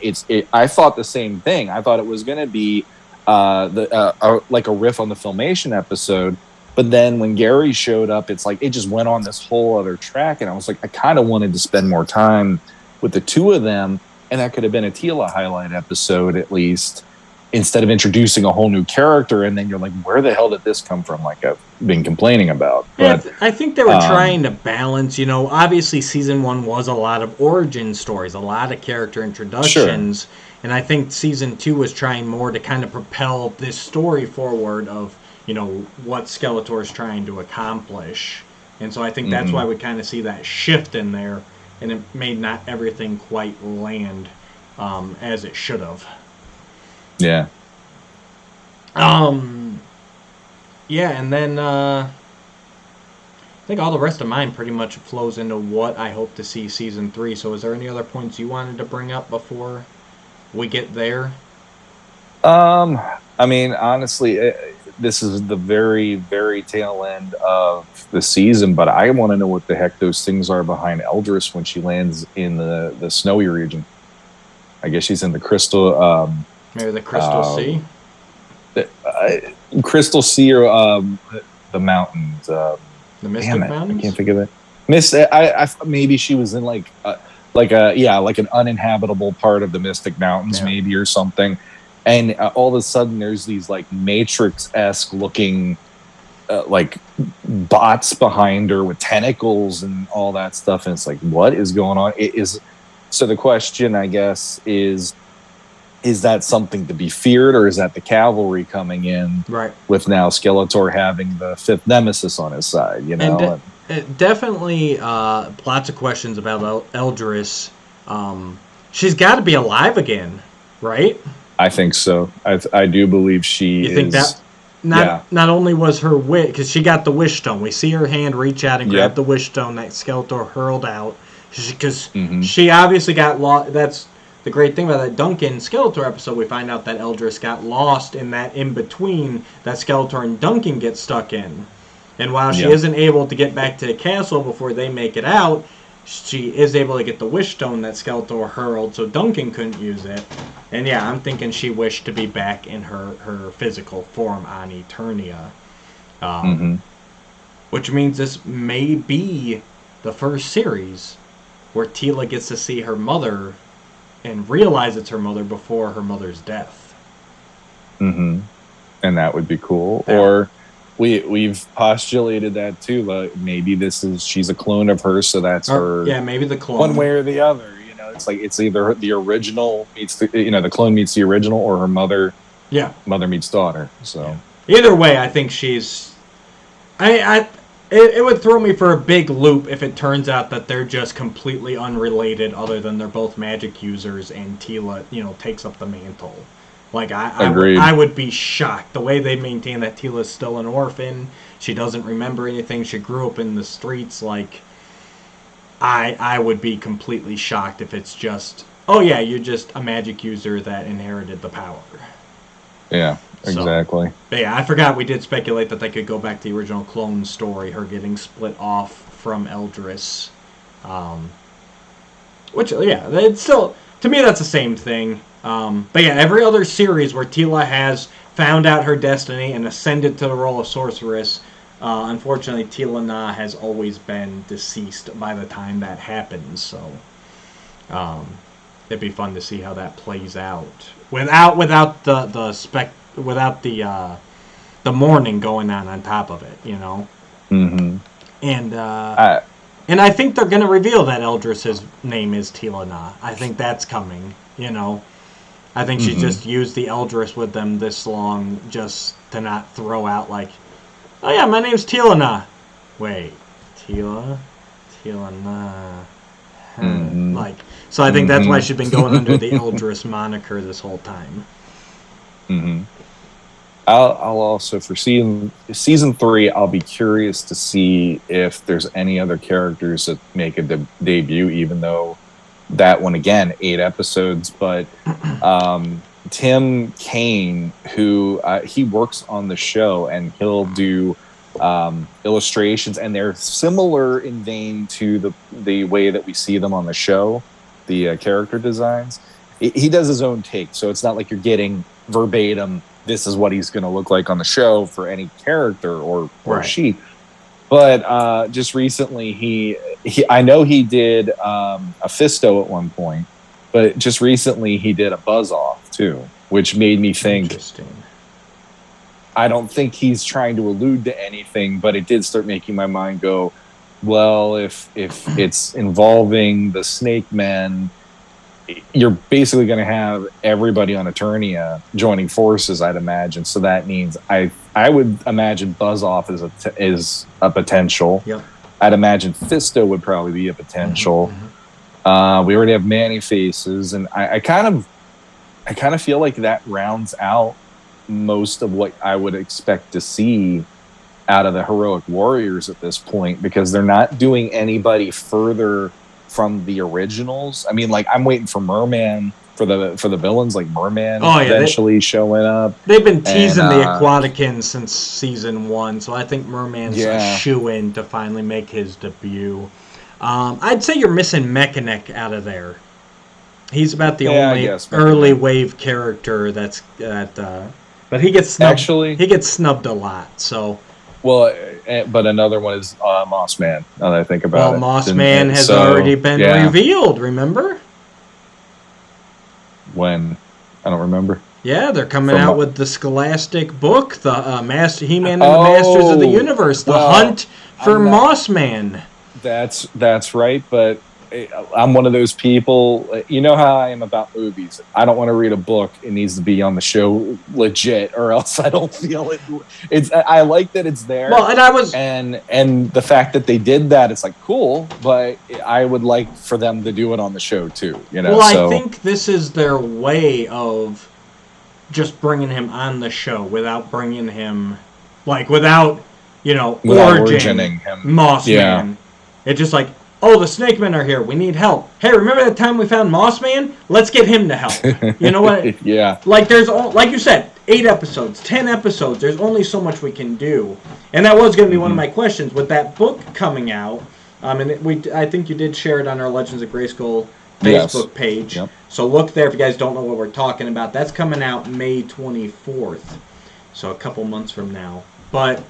I thought the same thing. I thought it was going to be like a riff on the Filmation episode. But then when Gary showed up, it's like it just went on this whole other track. And I was like, I kind of wanted to spend more time with the 2 of them. And that could have been a Teela highlight episode, at least, instead of introducing a whole new character. And then you're like, where the hell did this come from? Like I've been complaining about. But I think they were trying to balance, obviously Season 1 was a lot of origin stories, a lot of character introductions. Sure. And I think Season 2 was trying more to kind of propel this story forward of, what Skeletor's trying to accomplish. And so I think that's why we kind of see that shift in there, and it made not everything quite land as it should have. Yeah. Yeah, and then I think all the rest of mine pretty much flows into what I hope to see Season 3. So is there any other points you wanted to bring up before we get there? I mean, honestly, this is the very, very tail end of the season, but I want to know what the heck those things are behind Eldris when she lands in the snowy region. I guess she's in the crystal... Maybe the Crystal Sea? Crystal Sea or the mountains. The Mystic Mountains? I can't think of it. Maybe she was in like like an uninhabitable part of the Mystic Mountains, maybe, or something. And all of a sudden, there's these like Matrix-esque looking like bots behind her with tentacles and all that stuff, and it's like, what is going on? So the question, I guess, is that something to be feared, or is that the cavalry coming in? Right. With now Skeletor having the fifth nemesis on his side, you know. Definitely, lots of questions about Eldris. She's got to be alive again, right? I think so. I do believe she is. You think that? Not only was her wish, because she got the wish stone. We see her hand reach out and grab the wish stone that Skeletor hurled out. Because she obviously got lost. That's the great thing about that Duncan Skeletor episode. We find out that Eldris got lost in that in-between that Skeletor and Duncan get stuck in. And while she isn't able to get back to the castle before they make it out, she is able to get the wish stone that Skeletor hurled, so Duncan couldn't use it. And I'm thinking she wished to be back in her physical form on Eternia. Which means this may be the first series where Teela gets to see her mother and realize it's her mother before her mother's death. And that would be cool. Or we've postulated that too. Like maybe she's a clone of her, so that's her. Yeah, maybe the clone. One way or the other. You know, it's like it's either the original meets the clone meets the original, or her mother. Yeah. Mother meets daughter. So either way, I think she's. It would throw me for a big loop if it turns out that they're just completely unrelated, other than they're both magic users and Teela, takes up the mantle. Like, I would be shocked. The way they maintain that Teela's still an orphan, she doesn't remember anything, she grew up in the streets, like, I would be completely shocked if it's just, you're just a magic user that inherited the power. Yeah, exactly. But I forgot we did speculate that they could go back to the original clone story, her getting split off from Eldris. Which, it's still, to me, that's the same thing. But every other series where Teela has found out her destiny and ascended to the role of sorceress, unfortunately, Teela Na has always been deceased by the time that happens. So, it'd be fun to see how that plays out without the mourning going on top of it, And I think they're going to reveal that Eldris's name is Teela Na. I think that's coming, I think she just used the Eldris with them this long just to not throw out like, oh yeah, my name's Teela Na. Wait, Teela Na. So I think that's why she's been going under the Eldris moniker this whole time. I'll also, for season 3, I'll be curious to see if there's any other characters that make a debut, even though that one, again, 8 episodes, but Tim Kaine, who he works on the show, and he'll do illustrations, and they're similar in vein to the way that we see them on the show, the character designs. He does his own take, so it's not like you're getting verbatim, this is what he's going to look like on the show for any character or she. But just recently, I know he did a Fisto at one point, but just recently he did a Buzz Off too, which made me think. Interesting. I don't think he's trying to allude to anything, but it did start making my mind go, well, if it's involving the Snake Men, you're basically going to have everybody on Eternia joining forces, I'd imagine. So that means I would imagine Buzz Off is a potential. Yep. I'd imagine Fisto would probably be a potential. We already have Manny Faces, and I kind of feel like that rounds out most of what I would expect to see out of the Heroic Warriors at this point, because they're not doing anybody further from the originals. I mean, like, I'm waiting for Merman for the villains, like Merman eventually showing up. They've been teasing the Aquaticans since season 1, so I think Merman's a shoe-in to finally make his debut. I'd say you're missing Mechanic out of there. He's about the only early wave character but he gets snubbed. Actually, he gets snubbed a lot. So Well, but another one is Moss Man. Now that I think about it, Moss Man has already been revealed. Remember? When? I don't remember. Yeah, they're coming out with the Scholastic book, the He-Man and the Masters of the Universe, the Hunt for Moss Man. That's right, but I'm one of those people. You know how I am about movies. I don't want to read a book. It needs to be on the show legit, or else I don't feel it. I like that it's there. Well, and I was and the fact that they did that, it's like cool. But I would like for them to do it on the show too. You know. Well, I think this is their way of just bringing him on the show without bringing him, without origining him, Moss Man. It's just like, oh, the Snake Men are here. We need help. Hey, remember that time we found Moss Man? Let's get him to help. You know what? Yeah. There's like you said, 8 episodes, 10 episodes. There's only so much we can do, and that was going to be one of my questions with that book coming out. And I think you did share it on our Legends of Grayskull Facebook page. Yep. So look there if you guys don't know what we're talking about. That's coming out May 24th, so a couple months from now. But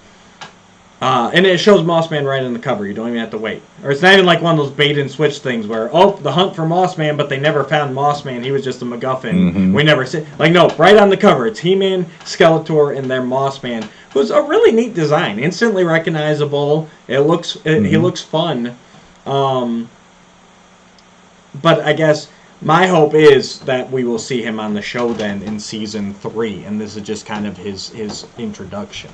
and it shows Moss Man right on the cover. You don't even have to wait. Or it's not even like one of those bait and switch things where, the hunt for Moss Man, but they never found Moss Man. He was just a MacGuffin. Mm-hmm. We never see. No, right on the cover. It's He-Man, Skeletor, and their Moss Man, who's a really neat design. Instantly recognizable. It looks. He looks fun. But I guess my hope is that we will see him on the show then in Season 3, and this is just kind of his introduction.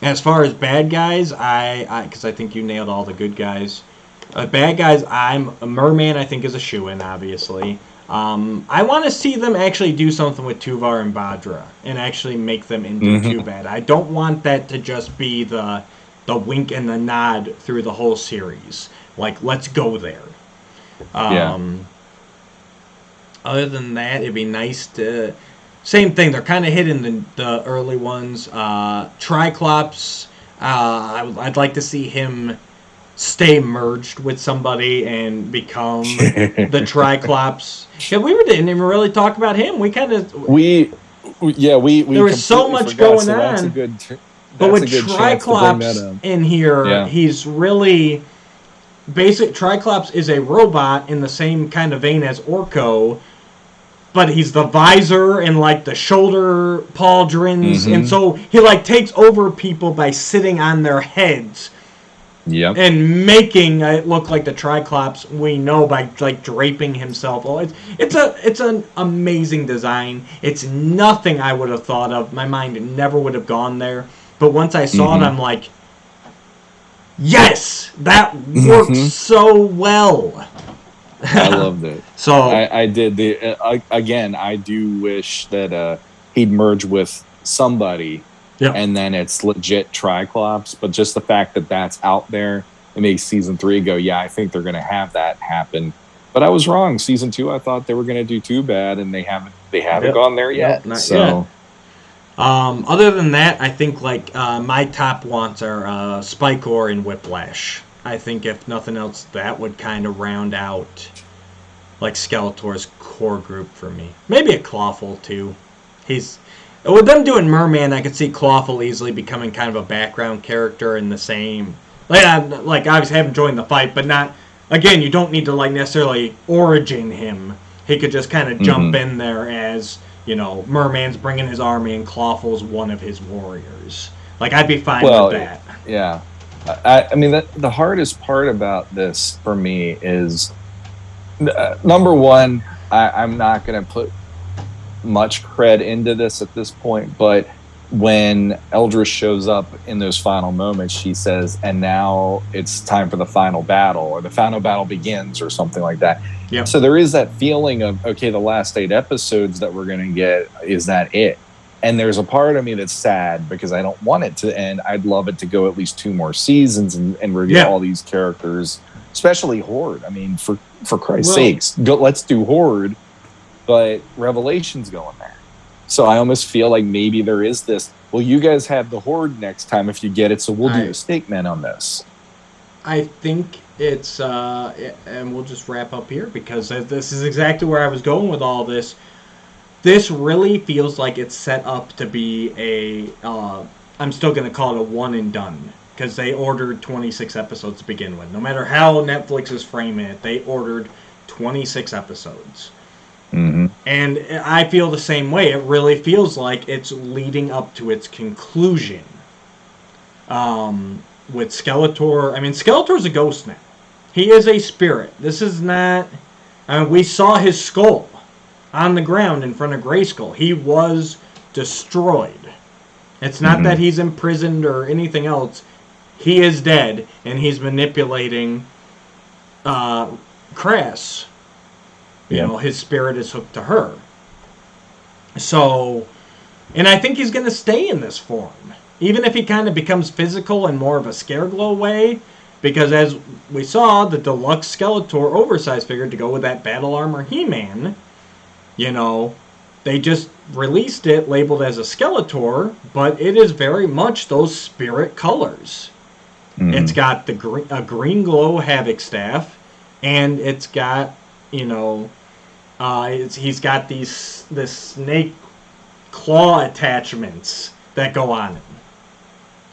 As far as bad guys, because I think you nailed all the good guys. Bad guys, a Merman I think is a shoo-in, obviously. I want to see them actually do something with Tuvar and Badra and actually make them into Too Bad. I don't want that to just be the wink and the nod through the whole series. Let's go there. Other than that, it'd be nice to... Same thing, they're kind of hidden the early ones. Triclops, I'd like to see him stay merged with somebody and become the Triclops. Yeah, we didn't even really talk about him. We kind of... there was so much going on. That's a good but with Triclops in here, he's really... Triclops is a robot in the same kind of vein as Orko, but he's the visor and the shoulder pauldrons, and so he takes over people by sitting on their heads, and making it look like the Triclops we know by draping himself. It's an amazing design. It's nothing I would have thought of. My mind never would have gone there, but once I saw it, I'm like, yes, that works so well. I loved it. So I did again. I do wish that he'd merge with somebody, and then it's legit Triclops. But just the fact that that's out there, it makes Season 3 go, yeah, I think they're going to have that happen. But I was wrong. Season 2, I thought they were going to do Too Bad, and they haven't gone there yet. Not yet. Other than that, I think my top wants are Spikor and Whiplash. I think if nothing else, that would kind of round out Skeletor's core group for me. Maybe a Clawful too. With them doing Merman, I could see Clawful easily becoming kind of a background character in the same. Obviously have him join the fight, but not. Again, you don't need to necessarily origin him. He could just kind of jump in there as Merman's bringing his army and Clawful's one of his warriors. I'd be fine with that. Yeah. I mean, the hardest part about this for me is, number one, I'm not going to put much cred into this at this point, but when Eldris shows up in those final moments, she says, and now it's time for the final battle, or the final battle begins, or something like that. Yep. So there is that feeling of, okay, the last 8 episodes that we're going to get, is that it? And there's a part of me that's sad because I don't want it to end. I'd love it to go at least 2 more seasons and reveal all these characters, especially Horde. I mean, for Christ's sakes, let's do Horde, but Revelation's going there. So I almost feel like maybe there is this, well, you guys have the Horde next time if you get it, so we'll do the Snake Men on this. I think it's, and we'll just wrap up here because this is exactly where I was going with all this. this really feels like it's set up to be a, I'm still going to call it a one and done. Because they ordered 26 episodes to begin with. No matter how Netflix is framing it, they ordered 26 episodes. Mm-hmm. And I feel the same way. It really feels like it's leading up to its conclusion. With Skeletor, I mean, Skeletor's a ghost now. He is a spirit. This is not... I mean, we saw his skull on the ground in front of Grayskull. He was destroyed. It's not that he's imprisoned or anything else. He is dead, and he's manipulating Crass. You know, his spirit is hooked to her. So, and I think he's going to stay in this form. Even if he kind of becomes physical in more of a Scarecrow way. Because as we saw, the deluxe Skeletor oversized figure to go with that battle armor He-Man, you know, they just released it labeled as a Skeletor, but it is very much those spirit colors. It's got a green glow Havoc Staff, and it's got, you know, he's got this snake claw attachments that go on it.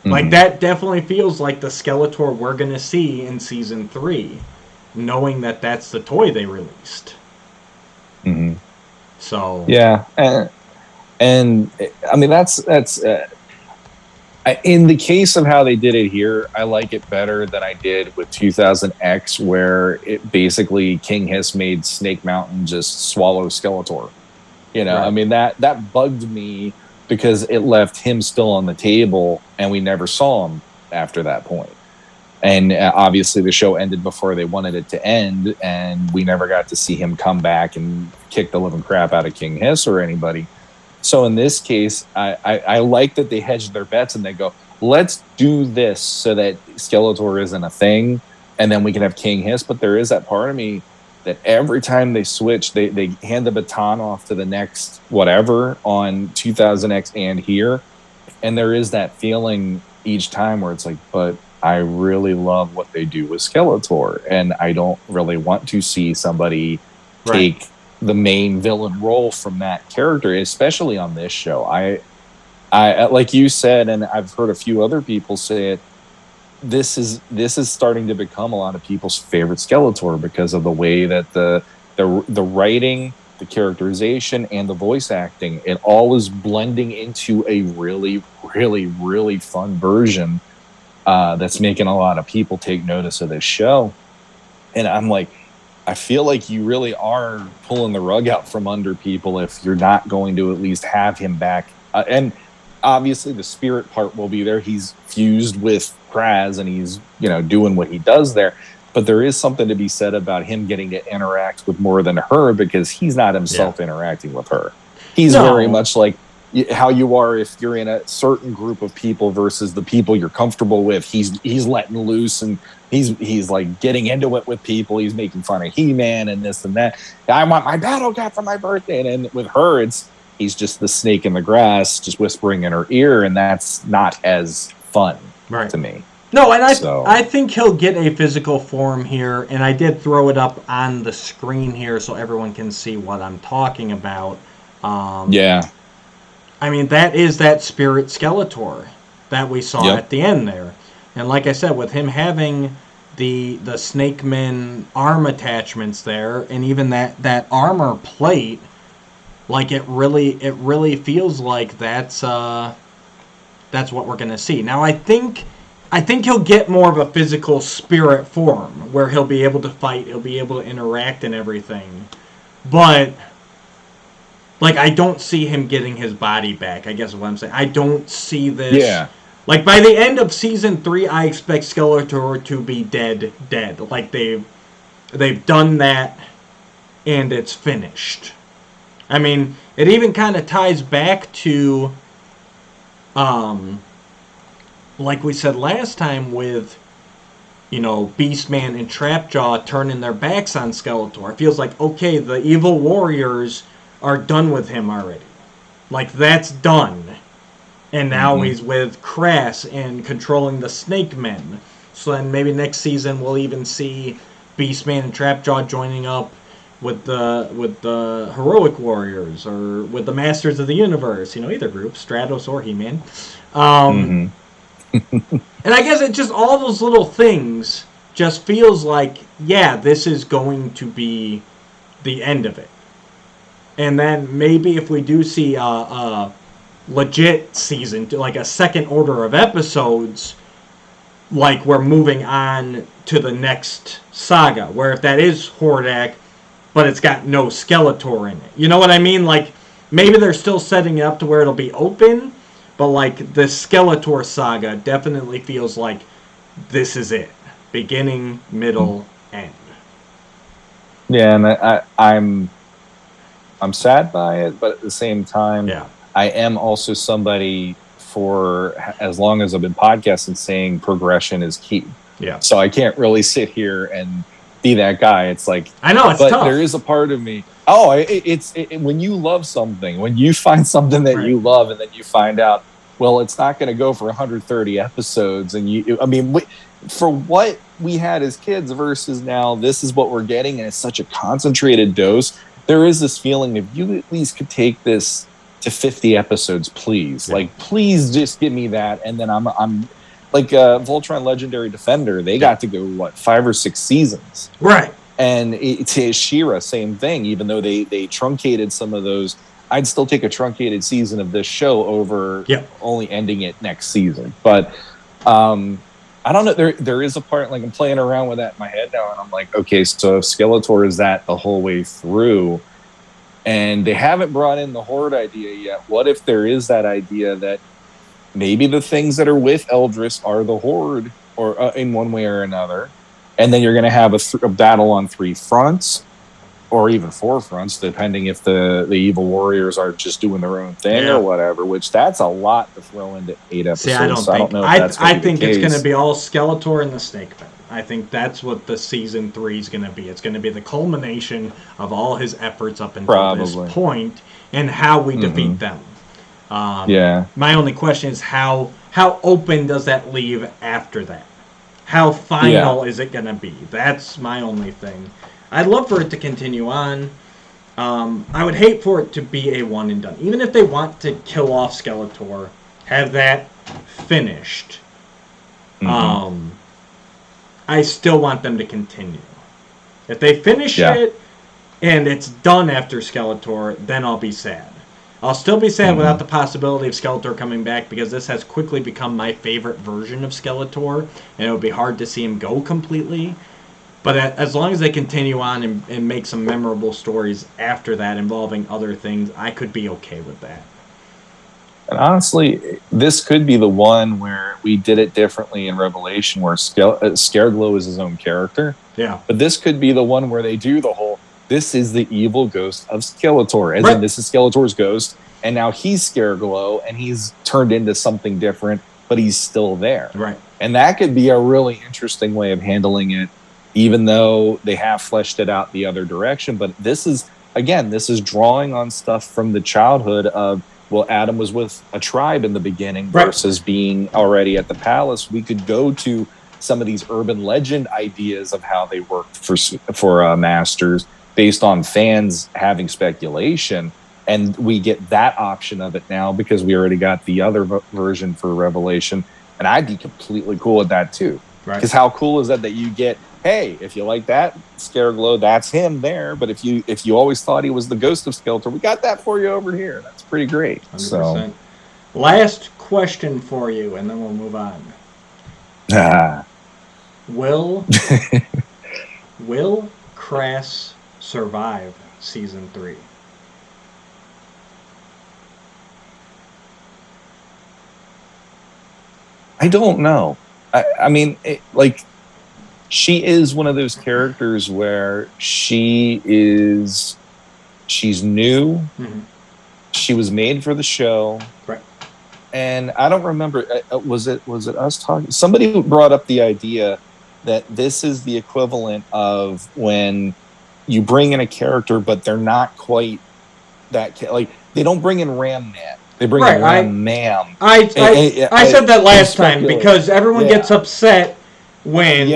Like, that definitely feels like the Skeletor we're going to see in Season 3, knowing that that's the toy they released. So... Yeah, and I mean, that's in the case of how they did it here, I like it better than I did with 2000X, where it basically King Hiss made Snake Mountain just swallow Skeletor. You know, right. I mean, that bugged me because it left him still on the table, and we never saw him after that point. And obviously the show ended before they wanted it to end, and we never got to see him come back and kick the living crap out of King Hiss or anybody. So in this case, I like that they hedged their bets and they go, let's do this so that Skeletor isn't a thing, and then we can have King Hiss. But there is that part of me that every time they switch, they hand the baton off to the next whatever on 2000X and here. And there is that feeling each time where it's like, but I really love what they do with Skeletor, and I don't really want to see somebody take the main villain role from that character, especially on this show. I like you said, and I've heard a few other people say it, this is starting to become a lot of people's favorite Skeletor because of the way that the writing, the characterization, and the voice acting, it all is blending into a really, really, really fun version that's making a lot of people take notice of this show. And I'm like, I feel like you really are pulling the rug out from under people if you're not going to at least have him back. And obviously the spirit part will be there. He's fused with Kraz and he's, you know, doing what he does there. But there is something to be said about him getting to interact with more than her, because he's not himself interacting with her. He's very much like how you are if you're in a certain group of people versus the people you're comfortable with. He's letting loose, and he's like getting into it with people. He's making fun of He-Man and this and that. I want my battle cat for my birthday. And with her, he's just the snake in the grass, just whispering in her ear, and that's not as fun to me. No, and I think he'll get a physical form here, and I did throw it up on the screen here so everyone can see what I'm talking about. I mean, that is that spirit Skeletor that we saw at the end there. And like I said, with him having the Snake Men arm attachments there, and even that armor plate, like it really feels like that's what we're gonna see. Now I think he'll get more of a physical spirit form where he'll be able to fight, he'll be able to interact and everything. But like, I don't see him getting his body back, I guess is what I'm saying. I don't see this. Yeah. Like, by the end of Season 3, I expect Skeletor to be dead. Like, they've done that, and it's finished. I mean, it even kind of ties back to, like we said last time with, you know, Beastman and Trapjaw turning their backs on Skeletor. It feels like, okay, the evil warriors are done with him already. Like, that's done. And now he's with Crass and controlling the Snake Men. So then maybe next season we'll even see Beastman and Trapjaw joining up with the Heroic Warriors or with the Masters of the Universe. Either group, Stratos or He-Man. And I guess it just all those little things just feels like, yeah, this is going to be the end of it. And then maybe if we do see a legit season, like a second order of episodes, like we're moving on to the next saga, where if that is Hordak, but it's got no Skeletor in it. You know what I mean? Like, maybe they're still setting it up to where it'll be open, but like the Skeletor saga definitely feels like this is it. Beginning, middle, end. Yeah, and I'm sad by it, but at the same time, I am also somebody, for as long as I've been podcasting, saying progression is key. Yeah. So I can't really sit here and be that guy. It's like, I know, it's but tough. There is a part of me. Oh, it's when you love something, when you find something that you love, and then you find out, well, it's not going to go for 130 episodes, and for what we had as kids versus now, this is what we're getting, and it's such a concentrated dose. There is this feeling, if you at least could take this to 50 episodes, please. Yeah. Like, please just give me that. And then I'm like Voltron Legendary Defender. They got to go, 5 or 6 seasons. Right. And it's Shira, same thing. Even though they truncated some of those, I'd still take a truncated season of this show over only ending it next season. But I don't know. There is a part, like, I'm playing around with that in my head now, and I'm like, okay, so if Skeletor is that the whole way through, and they haven't brought in the Horde idea yet, what if there is that idea that maybe the things that are with Eldris are the Horde, or in one way or another, and then you're going to have a battle on 3 fronts, or even 4 fronts, depending if the evil warriors are just doing their own thing or whatever, which that's a lot to throw into 8 episodes. See, I don't know if that's going to be the case. I think it's going to be all Skeletor and the Snake Pit. I think that's what the season 3 is going to be. It's going to be the culmination of all his efforts up until this point, and how we defeat them. My only question is how open does that leave after that? How final is it going to be? That's my only thing. I'd love for it to continue on. I would hate for it to be a one and done. Even if they want to kill off Skeletor, have that finished. I still want them to continue. If they finish it and it's done after Skeletor, then I'll be sad. I'll still be sad without the possibility of Skeletor coming back, because this has quickly become my favorite version of Skeletor, and it would be hard to see him go completely. But as long as they continue on and make some memorable stories after that involving other things, I could be okay with that. And honestly, this could be the one where we did it differently in Revelation, where Scareglow is his own character. Yeah. But this could be the one where they do the whole, this is the evil ghost of Skeletor. As in, this is Skeletor's ghost, and now he's Scareglow, and he's turned into something different, but he's still there. Right. And that could be a really interesting way of handling it, even though they have fleshed it out the other direction. But this is drawing on stuff from the childhood of, well, Adam was with a tribe in the beginning versus being already at the palace. We could go to some of these urban legend ideas of how they worked for Masters based on fans having speculation. And we get that option of it now because we already got the other version for Revelation. And I'd be completely cool with that too. Because how cool is that you get, hey, if you like that Scareglow, that's him there. But if you always thought he was the ghost of Skeletor, we got that for you over here. That's pretty great. 100%. So, last question for you, and then we'll move on. Will Crass survive season 3? I don't know. I mean, she is one of those characters where she's new. Mm-hmm. She was made for the show. Right. And I don't remember, was it us talking? Somebody brought up the idea that this is the equivalent of when you bring in a character, but they're not quite that, they don't bring in Ram Man. They bring in Ram Ma'am. I said that last time because everyone gets upset when,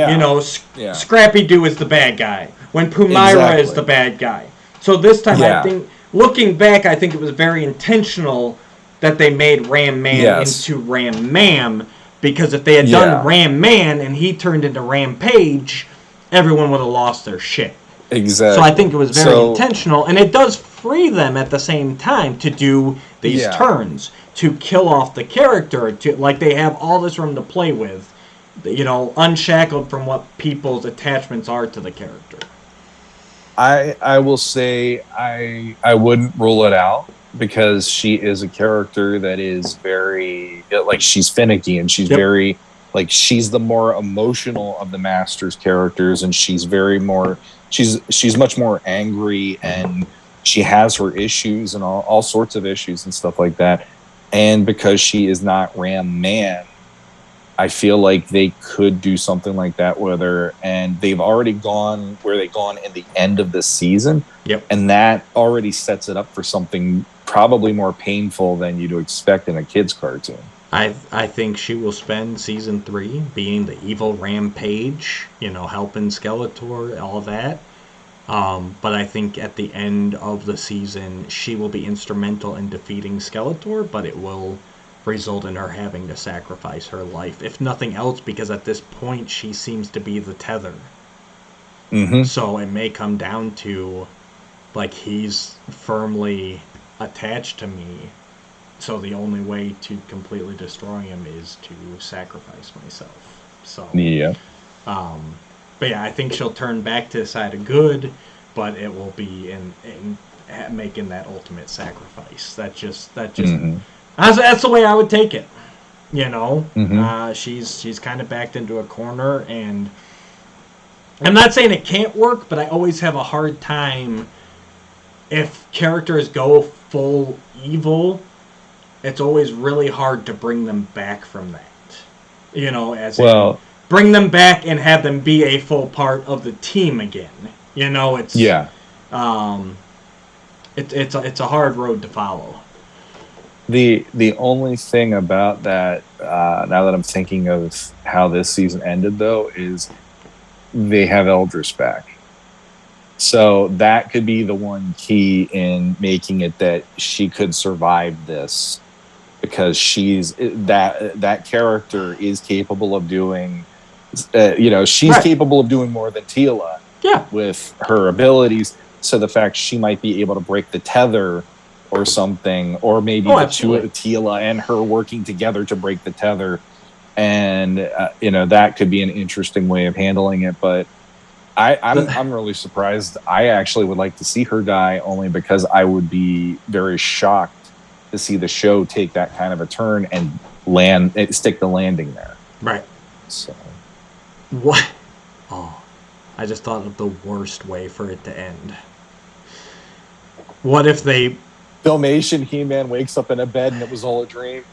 Scrappy Doo is the bad guy. when Pumaira is the bad guy. So this time, I think, looking back, I think it was very intentional that they made Ram Man into Ram Mam, because if they had done Ram Man and he turned into Rampage, everyone would have lost their shit. Exactly. So I think it was very intentional, and it does free them at the same time to do these turns, to kill off the character, to like they have all this room to play with, you know, unshackled from what people's attachments are to the character. I will say I wouldn't rule it out, because she is a character that is very, like, she's finicky, and she's very, like, she's the more emotional of the Masters characters, and she's very more, she's much more angry, and she has her issues and all sorts of issues and stuff like that. And because she is not Ram Man, I feel like they could do something like that with her, and they've already gone where they've gone in the end of the season. And that already sets it up for something probably more painful than you'd expect in a kid's cartoon. I think she will spend season 3 being the evil Rampage, you know, helping Skeletor, all that. But I think at the end of the season, she will be instrumental in defeating Skeletor, but it will result in her having to sacrifice her life, if nothing else, because at this point she seems to be the tether. So it may come down to, like, he's firmly attached to me, so the only way to completely destroy him is to sacrifice myself. So but yeah, I think she'll turn back to the side of good, but it will be in making that ultimate sacrifice. That's the way I would take it. You know, she's kind of backed into a corner, and I'm not saying it can't work, but I always have a hard time if characters go full evil. It's always really hard to bring them back from that. You know, bring them back and have them be a full part of the team again. You know, it's it's a hard road to follow. The only thing about that, now that I'm thinking of how this season ended, though, is they have Eldris back. So that could be the one key in making it that she could survive this, because she's that character is capable of doing, she's capable of doing more than Teela with her abilities. So the fact she might be able to break the tether or something, or maybe the two of Teela and her working together to break the tether, and that could be an interesting way of handling it. But I'm really surprised. I actually would like to see her die, only because I would be very shocked to see the show take that kind of a turn and stick the landing there. Right. So what? Oh, I just thought of the worst way for it to end. What if they Filmation He-Man wakes up in a bed and it was all a dream?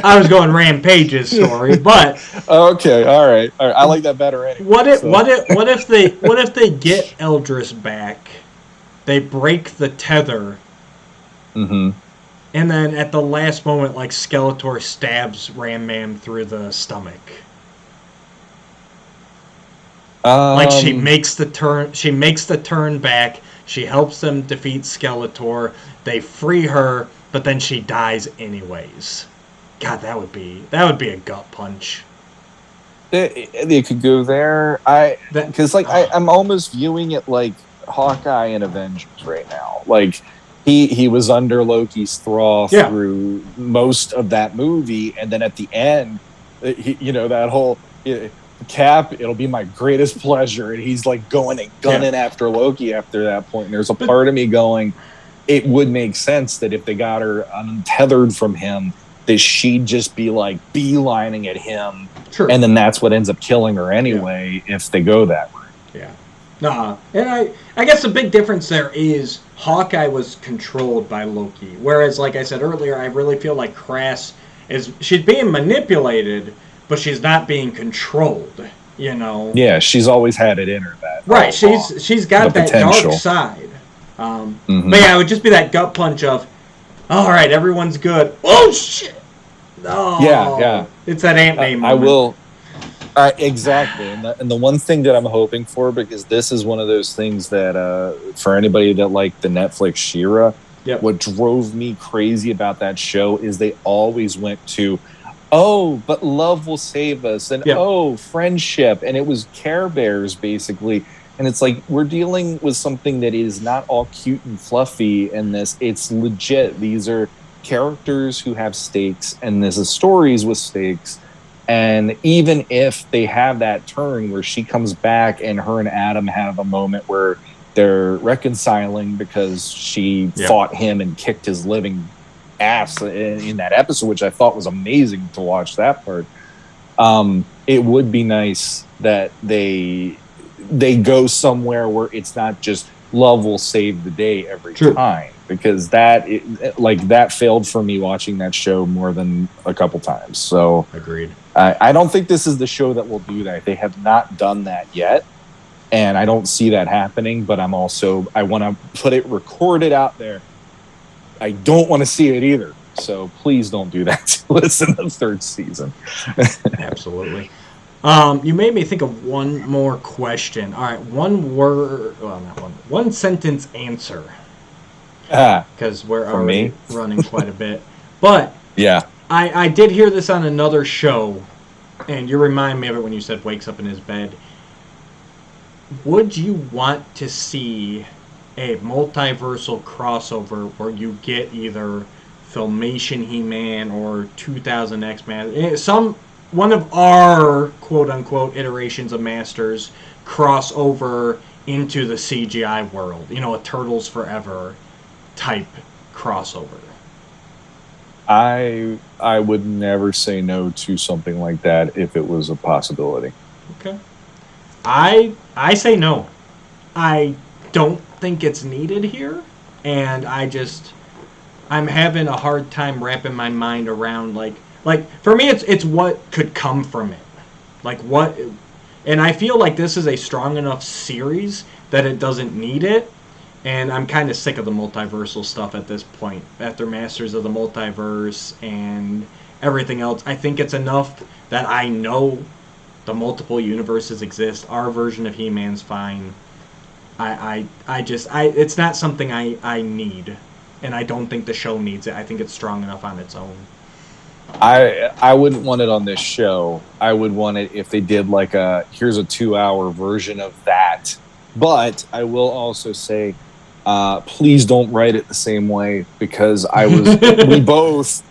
I was going Rampage's story, but okay, all right. I like that better anyway. What if they get Eldris back, they break the tether, and then at the last moment, like, Skeletor stabs Ram Man through the stomach. Like, she makes the turn back. She helps them defeat Skeletor. They free her, but then she dies anyways. God, that would be a gut punch. They could go there. I'm almost viewing it like Hawkeye and Avengers right now. Like, he was under Loki's thrall through most of that movie, and then at the end, that whole Cap, it'll be my greatest pleasure, and he's like going and gunning after Loki after that point. And there's a part of me going, it would make sense that if they got her untethered from him, that she'd just be like beelining at him, and then that's what ends up killing her anyway if they go that way. And I guess the big difference there is Hawkeye was controlled by Loki, whereas, like I said earlier, I really feel like she's being manipulated, but she's not being controlled, Yeah, she's always had it in her. Right, she's got that dark side. But yeah, it would just be that gut punch of, all right, everyone's good. Oh, shit! Oh, yeah. It's that Aunt May moment. Exactly, and the one thing that I'm hoping for, because this is one of those things that for anybody that liked the Netflix Shira, Yep. what drove me crazy about that show is they always went to, oh, but love will save us, and Yep. oh, friendship, and it was Care Bears basically, and it's like we're dealing with something that is not all cute and fluffy in this. It's legit. These are characters who have stakes, and this is stories with stakes. And even if they have that turn where she comes back and her and Adam have a moment where they're reconciling because she fought him and kicked his living ass in that episode, which I thought was amazing to watch that part. It would be nice that they go somewhere where it's not just love will save the day every time, because that failed for me watching that show more than a couple times. So agreed. I don't think this is the show that will do that. They have not done that yet, and I don't see that happening. But I want to put it recorded out there. I don't want to see it either. So please don't do that to us in the third season. Absolutely. You made me think of one more question. All right, one sentence answer. Because we're already running quite a bit. But yeah, I did hear this on another show, and you remind me of it when you said wakes up in his bed. Would you want to see a multiversal crossover where you get either Filmation He-Man or 2000 X-Man, one of our quote-unquote iterations of Masters cross over into the CGI world? You know, a Turtles Forever type crossover. I would never say no to something like that if it was a possibility. Okay. I say no. I don't think it's needed here, and I'm having a hard time wrapping my mind around like for me it's what could come from it. Like what, and I feel like this is a strong enough series that it doesn't need it. And I'm kind of sick of the multiversal stuff at this point. After Masters of the Multiverse and everything else, I think it's enough that I know the multiple universes exist. Our version of He-Man's fine. It's not something I need. And I don't think the show needs it. I think it's strong enough on its own. I wouldn't want it on this show. I would want it if they did like here's a 2-hour version of that. But I will also say, please don't write it the same way, because we both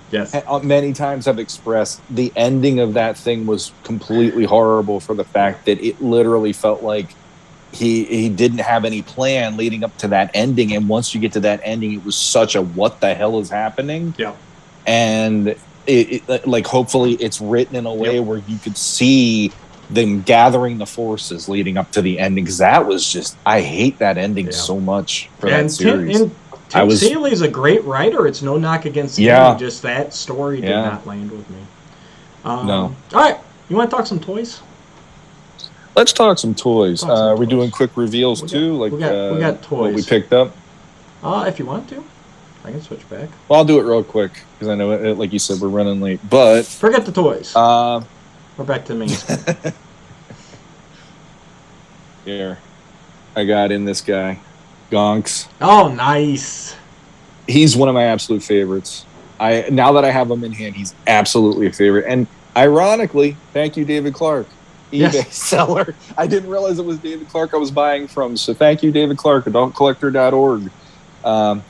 many times have expressed the ending of that thing was completely horrible for the fact that it literally felt like he didn't have any plan leading up to that ending. And once you get to that ending, it was such a what the hell is happening? Yeah. And it like hopefully it's written in a way where you could see them gathering the forces leading up to the ending, because that was just, I hate that ending so much for that series. Tim Seeley's a great writer. It's no knock against him. Just that story did not land with me. No. All right. You want to talk some toys? Let's talk some toys. We're doing quick reveals too. We got toys. What we picked up. If you want to, I can switch back. Well, I'll do it real quick because I know, like you said, we're running late. But forget the toys. We're back to the main screen. Here, I got in this guy, Gonks. Oh, nice. He's one of my absolute favorites. Now that I have him in hand, he's absolutely a favorite. And ironically, thank you, David Clark, eBay seller. I didn't realize it was David Clark I was buying from. So thank you, David Clark, adultcollector.org.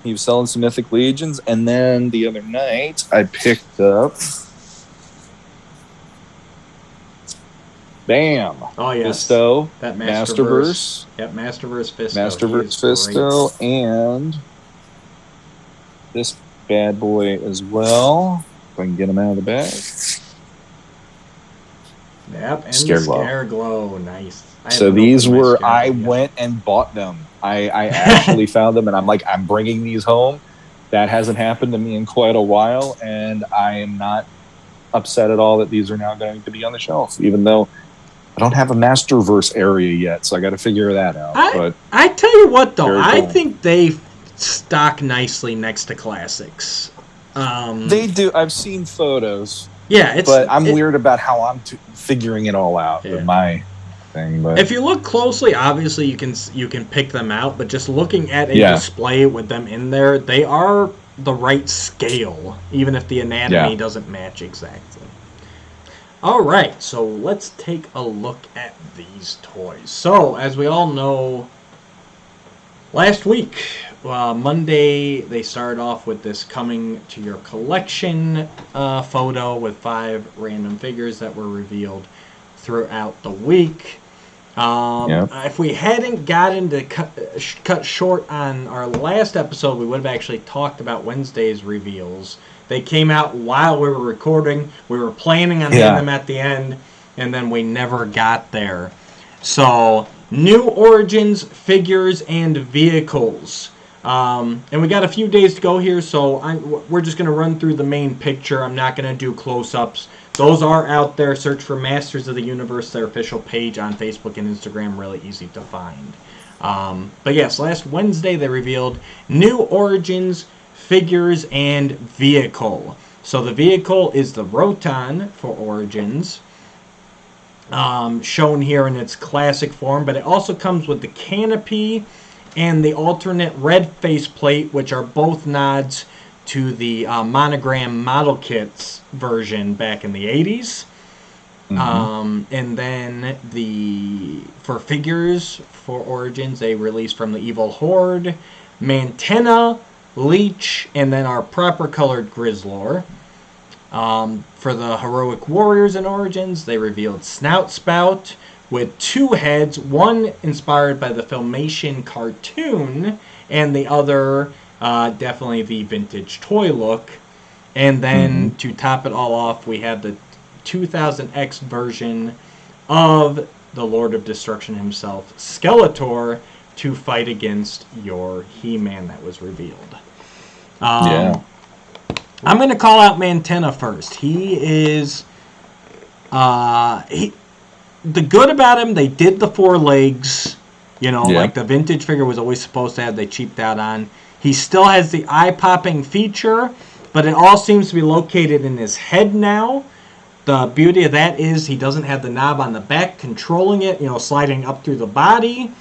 He was selling some Mythic Legions. And then the other night, I picked up... Bam! Oh, yes. Fisto. That Masterverse. Yep, Masterverse Fisto. Masterverse Fisto. And this bad boy as well. If I can get him out of the bag. Yep, and Scarecrow. Glow. Nice. So these were, I went and bought them. I actually found them, and I'm like, I'm bringing these home. That hasn't happened to me in quite a while, and I am not upset at all that these are now going to be on the shelf, even though I don't have a Masterverse area yet, so I got to figure that out. But I tell you what, though, I think they stock nicely next to classics. They do. I've seen photos. Yeah, but I'm weird about how I'm figuring it all out with my thing. But if you look closely, obviously you can pick them out. But just looking at a display with them in there, they are the right scale, even if the anatomy doesn't match exactly. All right, so let's take a look at these toys. So, as we all know, last week, Monday, they started off with this coming to your collection photo with 5 random figures that were revealed throughout the week. If we hadn't gotten to cut short on our last episode, we would have actually talked about Wednesday's reveals. They came out while we were recording. We were planning on having them at the end, and then we never got there. So, new Origins figures and vehicles. And we got a few days to go here, so we're just going to run through the main picture. I'm not going to do close-ups. Those are out there. Search for Masters of the Universe, their official page on Facebook and Instagram. Really easy to find. But yes, last Wednesday they revealed new Origins figures and vehicle. So the vehicle is the Roton for Origins, shown here in its classic form, but it also comes with the canopy and the alternate red faceplate, which are both nods to the monogram model kits version back in the 80s. And then for figures for Origins, they released from the Evil Horde, Mantena, Leech, and then our proper colored Grizzlor. For the Heroic Warriors in Origins, they revealed Snout Spout with 2 heads, one inspired by the Filmation cartoon, and the other definitely the vintage toy look. And then to top it all off, we have the 2000X version of the Lord of Destruction himself, Skeletor, to fight against your He-Man that was revealed. I'm going to call out Mantena first. He is... the good about him, they did the 4 legs. Like the vintage figure was always supposed to have, they cheaped out on. He still has the eye-popping feature, but it all seems to be located in his head now. The beauty of that is he doesn't have the knob on the back controlling it, sliding up through the body.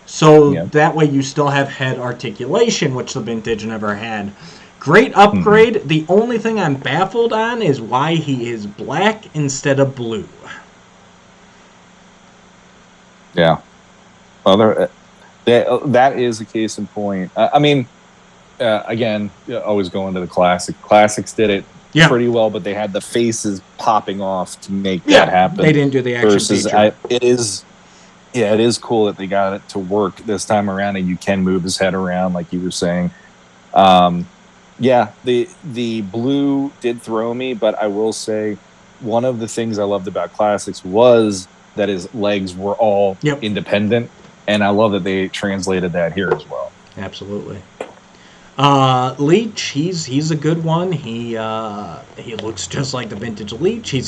So that way you still have head articulation, which the vintage never had. Great upgrade. The only thing I'm baffled on is why he is black instead of blue. Yeah. Well, that is a case in point. Again, always going to the classic. Classics did it pretty well, but they had the faces popping off to make that happen. They didn't do the action feature. It is cool that they got it to work this time around, and you can move his head around, like you were saying. The blue did throw me, but I will say one of the things I loved about Classics was that his legs were all independent, and I love that they translated that here as well. Absolutely. Leech, he's a good one. He looks just like the vintage Leech. He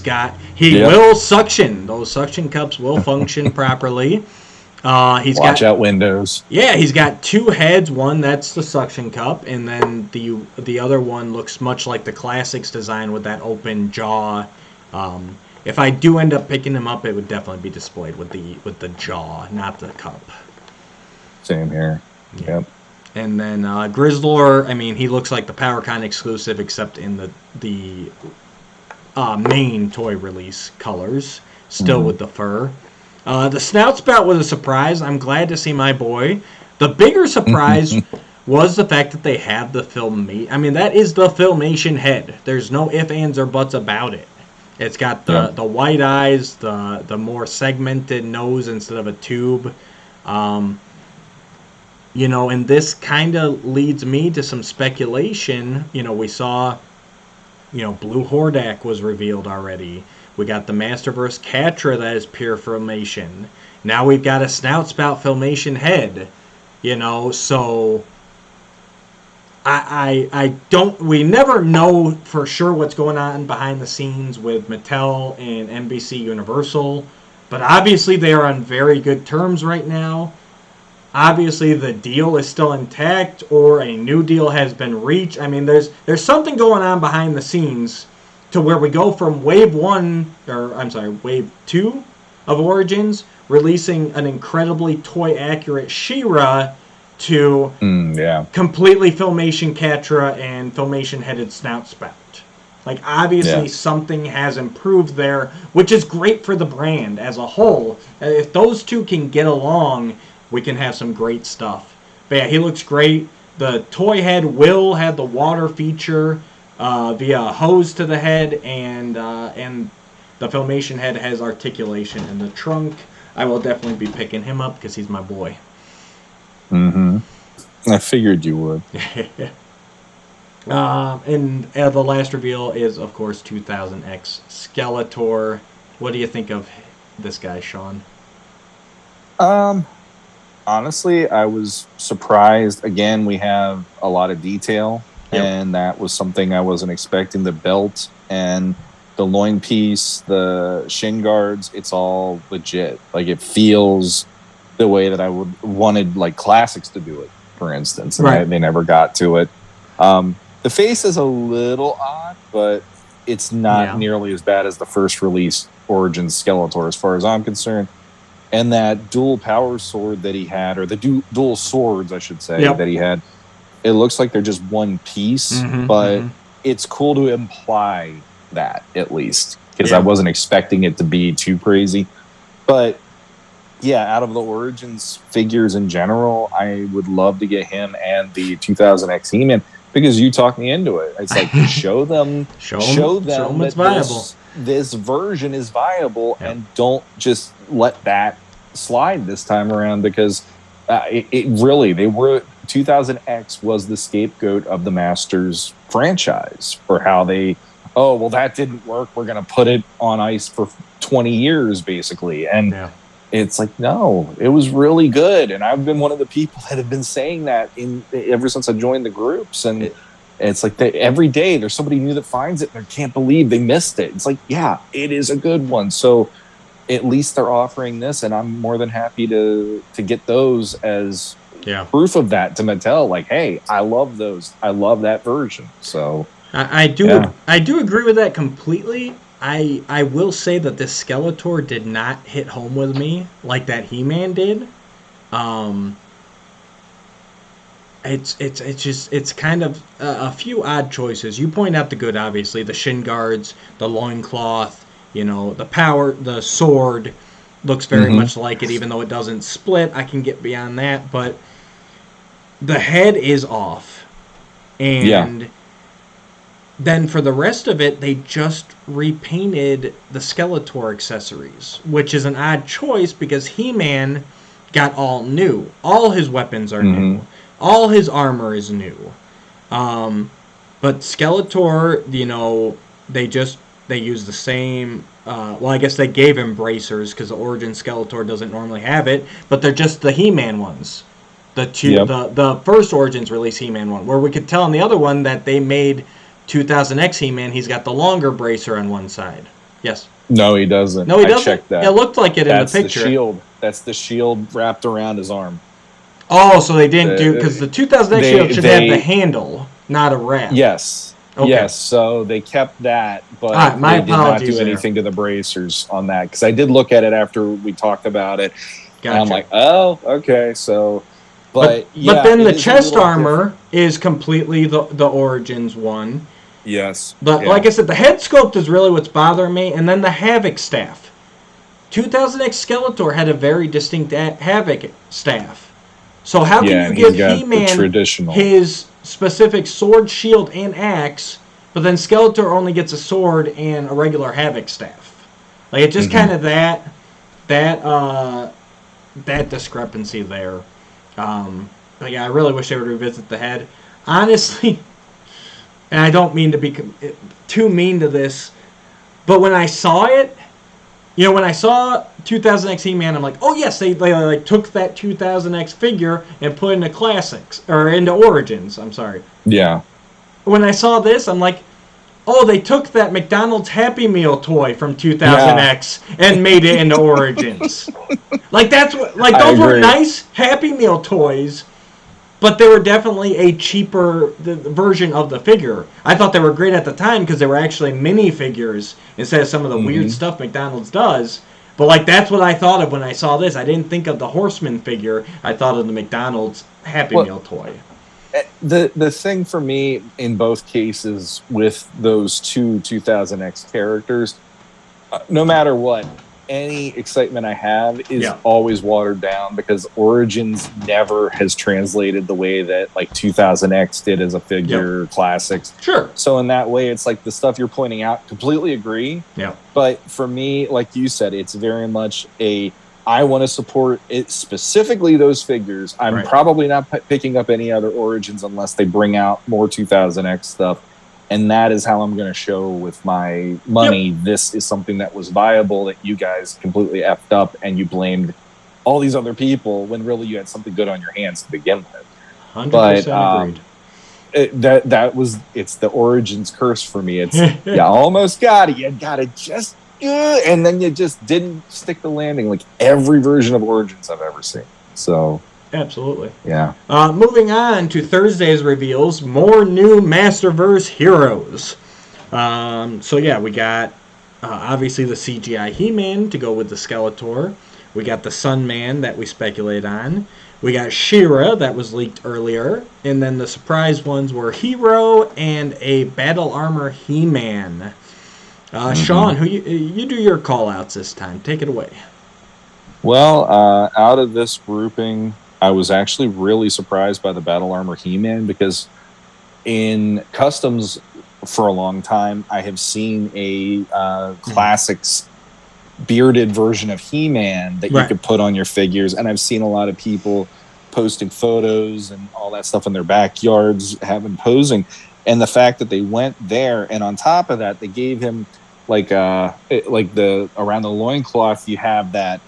will suction. Those suction cups will function properly. Watch out windows. Yeah, he's got 2 heads. One that's the suction cup, and then the other one looks much like the Classics design with that open jaw. If I do end up picking him up, it would definitely be displayed with the jaw, not the cup. Same here. Yep. And then Grizzlor, he looks like the PowerCon exclusive, except in the main toy release colors, still with the fur. The Snout Spout was a surprise. I'm glad to see my boy. The bigger surprise was the fact that they have the that is the Filmation head. There's no ifs, ands, or buts about it. It's got the white eyes, the more segmented nose instead of a tube. And this kind of leads me to some speculation. We saw, Blue Hordak was revealed already. We got the Masterverse Catra that is pure Filmation. Now we've got a Snout Spout Filmation head. So we never know for sure what's going on behind the scenes with Mattel and NBC Universal. But obviously they are on very good terms right now. Obviously, the deal is still intact, or a new deal has been reached. There's something going on behind the scenes to where we go from wave 2 of Origins, releasing an incredibly toy-accurate Shira to completely Filmation Catra and Filmation-headed Snout Spout. Like, obviously, something has improved there, which is great for the brand as a whole. If those two can get along, we can have some great stuff. But yeah, he looks great. The toy head will have the water feature via a hose to the head, and the Filmation head has articulation in the trunk. I will definitely be picking him up because he's my boy. Mm-hmm. I figured you would. And the last reveal is, of course, 2000X Skeletor. What do you think of this guy, Shawn? Honestly, I was surprised. Again, we have a lot of detail, and that was something I wasn't expecting. The belt and the loin piece, the shin guards, it's all legit. Like, it feels the way that I would wanted, like, classics to do it, for instance, and they never got to it. The face is a little odd, but it's not nearly as bad as the first release Origins Skeletor, as far as I'm concerned. And that dual power sword that he had, or the dual swords, I should say, that he had, it looks like they're just one piece, but it's cool to imply that, at least, because I wasn't expecting it to be too crazy. But yeah, out of the Origins figures in general, I would love to get him and the 2000X He-Man, because you talked me into it. It's like, show them it's viable. This version is viable, and don't just let that slide this time around, because it really, 2000X was the scapegoat of the Masters franchise for how they, that didn't work, we're going to put it on ice for 20 years, basically. And it's like, no, it was really good. And I've been one of the people that have been saying that ever since I joined the groups. And it's like every day there's somebody new that finds it and they can't believe they missed it. It's like, yeah, it is a good one. So at least they're offering this, and I'm more than happy to get those as proof of that to Mattel. Like, hey, I love those. I love that version. So I do agree with that completely. I will say that this Skeletor did not hit home with me like that He-Man did. It's kind of a few odd choices. You point out the good, obviously, the shin guards, the loincloth, the power, the sword looks very much like it, even though it doesn't split. I can get beyond that, but the head is off. And then for the rest of it, they just repainted the Skeletor accessories, which is an odd choice because He-Man got all new. All his weapons are new. All his armor is new. But Skeletor, they use the same... I guess they gave him bracers because the Origin Skeletor doesn't normally have it, but they're just the He-Man ones. The first Origins release He-Man one, where we could tell on the other one that they made 2000X He-Man, he's got the longer bracer on one side. Yes. No, he doesn't. No, he doesn't? I checked that. It looked like it in the picture. That's the shield. That's the shield wrapped around his arm. Oh, so they didn't do... Because the 2000X shield should have the handle, not a wrap. Yes. Okay. Yes, so they kept that, but they did not do anything to the bracers on that. Because I did look at it after we talked about it. Gotcha. And I'm like, oh, okay, so... But then the chest armor is completely the Origins one. Yes. But like I said, the head sculpt is really what's bothering me. And then the Havoc Staff. 2000X Skeletor had a very distinct Havoc Staff. So how can you give He-Man his specific sword, shield, and axe, but then Skeletor only gets a sword and a regular Havoc Staff? Like, it's just kind of that discrepancy there. But yeah, I really wish they would revisit the head. Honestly, and I don't mean to be too mean to this, but when I saw it, when I saw 2000X He-Man, I'm like, oh yes, they like took that 2000X figure and put it into Classics, or into Origins, I'm sorry. Yeah. When I saw this, I'm like, oh, they took that McDonald's Happy Meal toy from 2000X and made it into Origins. Like, that's what, like, those were nice Happy Meal toys, but they were definitely a cheaper version of the figure. I thought they were great at the time because they were actually mini figures instead of some of the weird stuff McDonald's does. But like that's what I thought of when I saw this. I didn't think of the Horseman figure. I thought of the McDonald's Happy Meal toy. The thing for me in both cases with those two 2000X characters, no matter what, any excitement I have is always watered down because Origins never has translated the way that like 2000X did as a figure, classics. Sure. So in that way, it's like the stuff you're pointing out, completely agree. Yeah. But for me, like you said, it's very much I want to support it, specifically those figures. I'm probably not picking up any other Origins unless they bring out more 2000X stuff. And that is how I'm going to show with my money. Yep. This is something that was viable that you guys completely effed up and you blamed all these other people when really you had something good on your hands to begin with. 100% agreed. It's the Origins curse for me. It's you almost got it. You got it just good. And then you just didn't stick the landing like every version of Origins I've ever seen. So... Absolutely. Yeah. Moving on to Thursday's reveals, more new Masterverse heroes. We got obviously the CGI He-Man to go with the Skeletor. We got the Sun Man that we speculate on. We got Shira that was leaked earlier. And then the surprise ones were Hero and a Battle Armor He-Man. Shawn, who you do your call-outs this time. Take it away. Well, out of this grouping... I was actually really surprised by the Battle Armor He-Man because in customs for a long time, I have seen a classics bearded version of He-Man that you could put on your figures. And I've seen a lot of people posting photos and all that stuff in their backyards, having posing. And the fact that they went there, and on top of that, they gave him around the loincloth, you have that,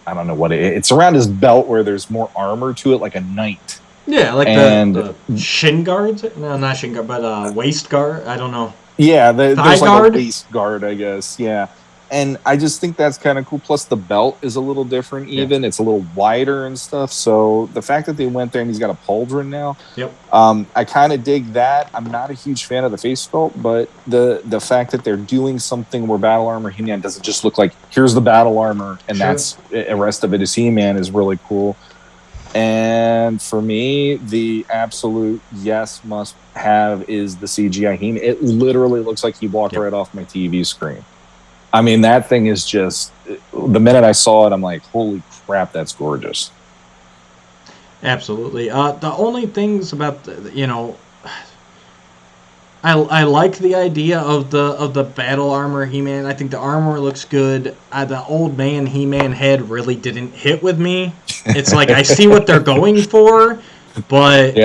I don't know what it's around his belt where there's more armor to it, like a knight. Yeah, like the shin guards. No, not shin guard, but waist guard. I don't know. Yeah, there's like a waist guard, I guess. Yeah, and I just think that's kind of cool. Plus, the belt is a little different. Even it's a little wider and stuff. So the fact that they went there and he's got a pauldron now. Yep. I kind of dig that. I'm not a huge fan of the face sculpt, but the fact that they're doing something where Battle Armor He-Man doesn't just look like here's the battle armor and that's the rest of it is He-Man is really cool. And for me, the absolute must have is the CGI He-Man. It literally looks like he walked right off my TV screen. I mean, that thing is just, the minute I saw it, I'm like, holy crap, that's gorgeous. Absolutely. The only things about, I like the idea of the Battle Armor He-Man. I think the armor looks good. The old man He-Man head really didn't hit with me. It's like, I see what they're going for, but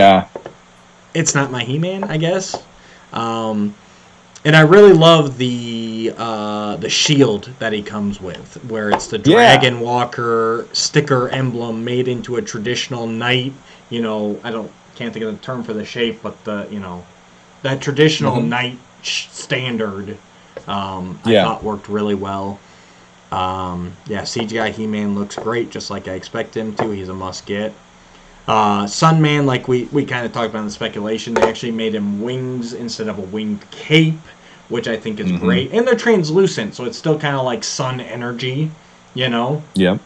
it's not my He-Man, I guess. And I really love the shield that he comes with, where it's the Dragon Walker sticker emblem made into a traditional knight. Can't think of the term for the shape, but that traditional knight standard. I thought worked really well. CGI He-Man looks great, just like I expect him to. He's a must get. Sun Man, like we kind of talked about in the speculation, they actually made him wings instead of a winged cape, which I think is great. And they're translucent, so it's still kind of like sun energy, Yep.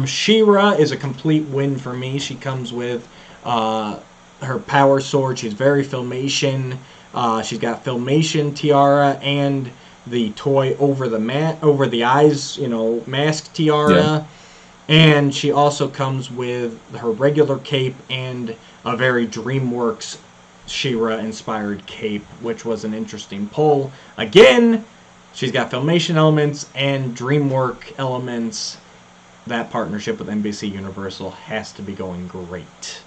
Shira is a complete win for me. She comes with her power sword. She's very Filmation. She's got Filmation tiara and the toy over the eyes, mask tiara. Yeah. And she also comes with her regular cape and a very DreamWorks She-Ra-inspired cape, which was an interesting pull. Again, she's got Filmation elements and DreamWorks elements. That partnership with NBC Universal has to be going great.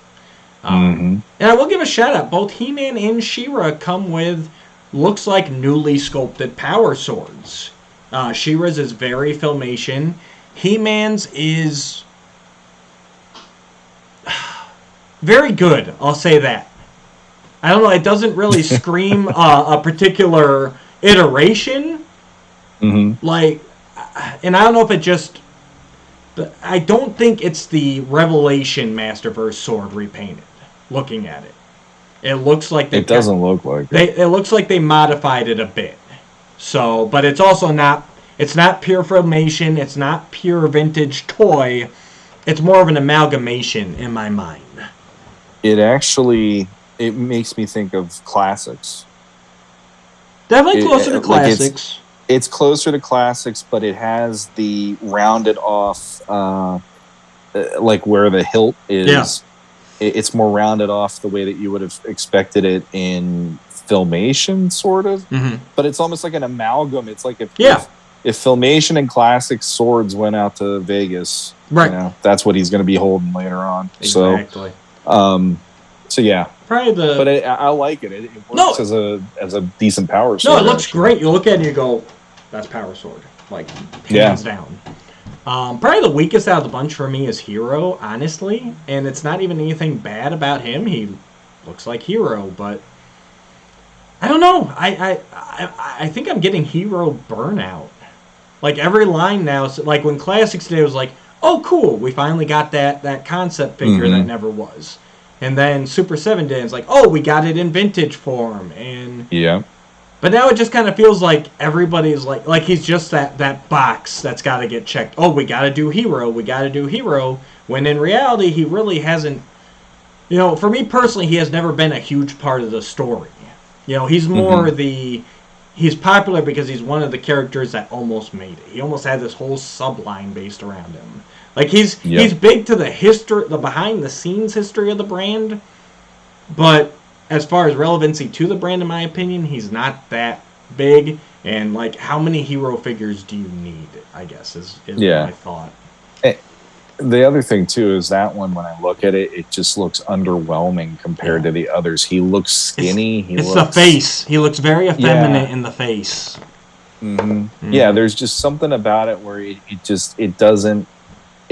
And I will give a shout-out. Both He-Man and She-Ra come with, looks like newly sculpted power swords. She-Ra's is very Filmation. He-Man's is very good, I'll say that. I don't know, it doesn't really scream a particular iteration. And I don't know if it just I don't think it's the Revelation Masterverse sword repainted. Looking at it, it looks like it doesn't look like it. It looks like they modified it a bit. So, but it's also not. It's not pure Filmation. It's not pure vintage toy. It's more of an amalgamation in my mind. It actually makes me think of classics. Definitely closer to classics. It's closer to classics, but it has the rounded off, like where the hilt is. Yeah. It's more rounded off the way that you would have expected it in Filmation, sort of. Mm-hmm. But it's almost like an amalgam. It's like if Filmation and classic swords went out to Vegas, right? That's what he's going to be holding later on. Exactly. So yeah. Probably but I like it. It works as a decent power sword. No, it looks great. You look at it and you go, that's power sword. Like, hands down. Probably the weakest out of the bunch for me is Hero, honestly. And it's not even anything bad about him. He looks like Hero, but I don't know. I think I'm getting Hero burnout. Like, every line now, like when Classics Day was like, oh, cool, we finally got that concept figure that never was. And then Super 7 Day is like, oh, we got it in vintage form. And but now it just kind of feels like everybody's like he's just that box that's got to get checked. Oh, we got to do Hero. We got to do Hero. When in reality, he really hasn't. You know, for me personally, he has never been a huge part of the story. You know, he's more he's popular because he's one of the characters that almost made it. He almost had this whole subline based around him. Like, he's big to the history, the behind-the-scenes history of the brand, but as far as relevancy to the brand, in my opinion, he's not that big. And, like, how many Hero figures do you need, I guess, is what I thought. The other thing, too, is that one, when I look at it, it just looks underwhelming compared to the others. He looks skinny. It's the face. He looks very effeminate in the face. Yeah, there's just something about it where it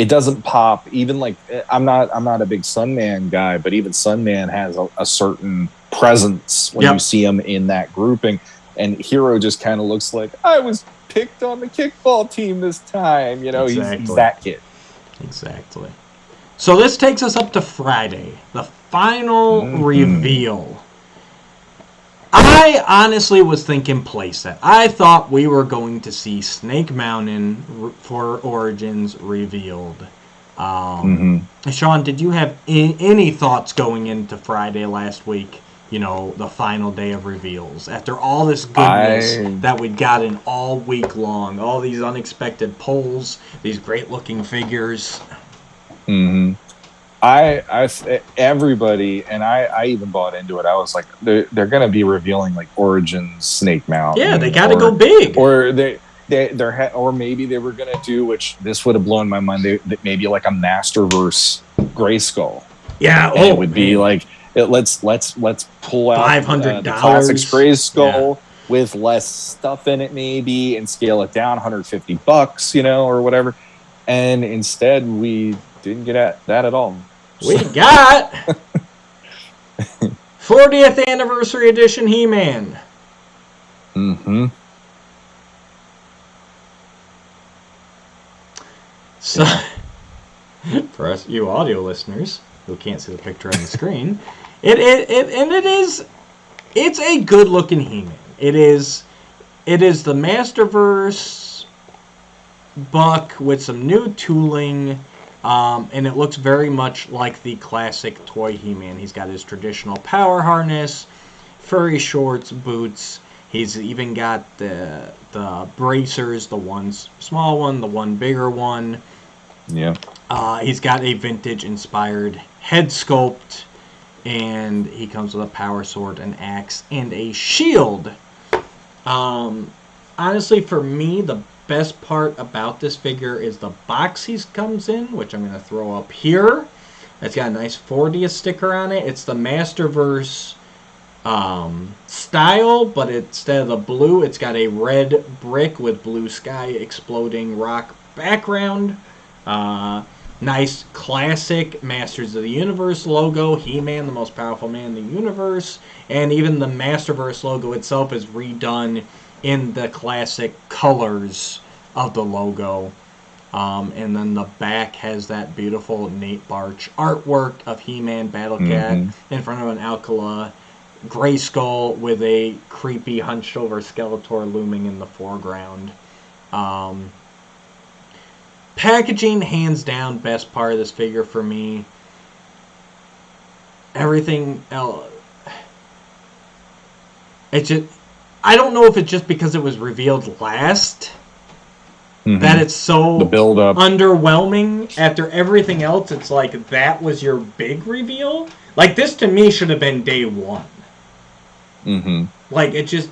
doesn't pop. Even like, I'm not a big Sunman guy, but even Sunman has a certain presence when you see him in that grouping. And Hero just kind of looks like, I was picked on the kickball team this time. You know, he's that kid. Exactly. So this takes us up to Friday, the final reveal. I honestly was thinking playset. I thought we were going to see Snake Mountain for Origins revealed. Shawn, did you have any thoughts going into Friday last week? You know, the final day of reveals. After all this goodness that we'd gotten all week long, all these unexpected polls, these great-looking figures. Everybody, and I even bought into it. I was like, they're going to be revealing like Origins Snake Mountain. Yeah, they got to go big. Or or maybe they were going to do, which this would have blown my mind. Maybe like a Masterverse Grayskull. Yeah, and it would be like, let's pull out $500 the Classics Grayskull with less stuff in it, maybe, and scale it down $150, you know, or whatever. And instead, we didn't get that at all. We got 40th Anniversary Edition He-Man. So, for us, you audio listeners who can't see the picture on the screen, it's a good looking He-Man. It is the Masterverse buck with some new tooling. And it looks very much like the classic toy He-Man. He's got his traditional power harness, furry shorts, boots. He's even got the bracers, the one small one, the one bigger one. Yeah. He's got a vintage-inspired head sculpt, and he comes with a power sword, an axe, and a shield. Honestly, for me, the best part about this figure is the box he comes in, which I'm going to throw up here. It's got a nice 40th sticker on it. It's the Masterverse style, but instead of the blue, it's got a red brick with blue sky exploding rock background. Nice classic Masters of the Universe logo. He-Man, the most powerful man in the universe. And even the Masterverse logo itself is redone in the classic colors of the logo. And then the back has that beautiful Nate Barch artwork of He-Man Battle Cat in front of an Alcala Grayskull with a creepy hunched over Skeletor looming in the foreground. Packaging, hands down, best part of this figure for me. Everything else, it's just, I don't know if it's just because it was revealed last that it's so the build up underwhelming. After everything else, it's like that was your big reveal. Like, this to me should have been day one. Like, it just,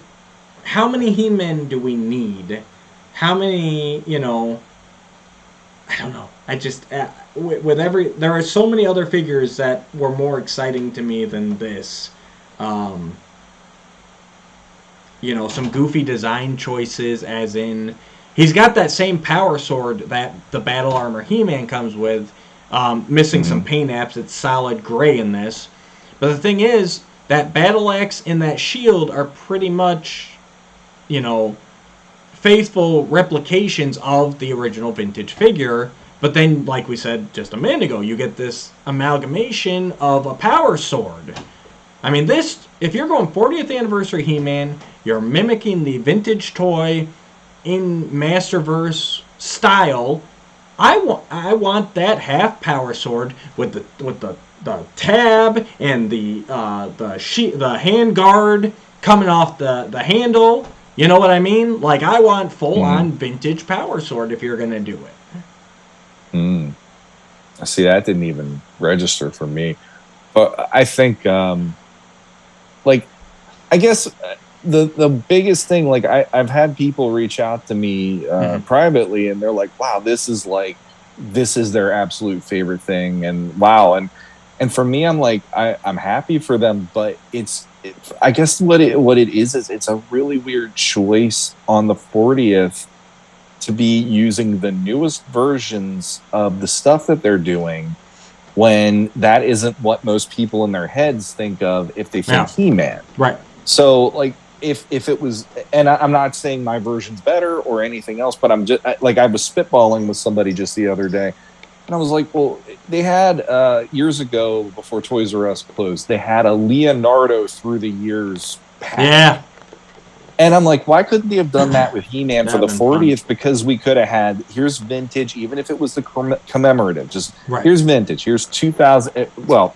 how many He-Men do we need? How many, I don't know. I just, there are so many other figures that were more exciting to me than this. Some goofy design choices, as in, he's got that same power sword that the Battle Armor He-Man comes with, missing some paint apps. It's solid gray in this. But the thing is, that battle axe and that shield are pretty much, faithful replications of the original vintage figure. But then, like we said just a minute ago, you get this amalgamation of a power sword. I mean, this, if you're going 40th anniversary He-Man, you're mimicking the vintage toy in Masterverse style. I want that half power sword with the tab and the hand guard coming off the handle. You know what I mean? Like, I want full on vintage power sword if you're gonna do it. See, that didn't even register for me. But I think, I guess the biggest thing, like, I've had people reach out to me privately, and they're like, wow, this is their absolute favorite thing, and wow. And for me, I'm like, I'm happy for them, but I guess what it is it's a really weird choice on the 40th to be using the newest versions of the stuff that they're doing, when that isn't what most people in their heads think of if they think He-Man. Right. So, like, if it was, and I'm not saying my version's better or anything else, but I'm just, like, I was spitballing with somebody just the other day, and I was like, well, they had, years ago, before Toys R Us closed, they had a Leonardo Through the Years pack. Yeah. And I'm like, why couldn't they have done that with He-Man for the 40th? Fun. Because we could have had, here's vintage, even if it was the commemorative, just right. Here's vintage, here's 2000,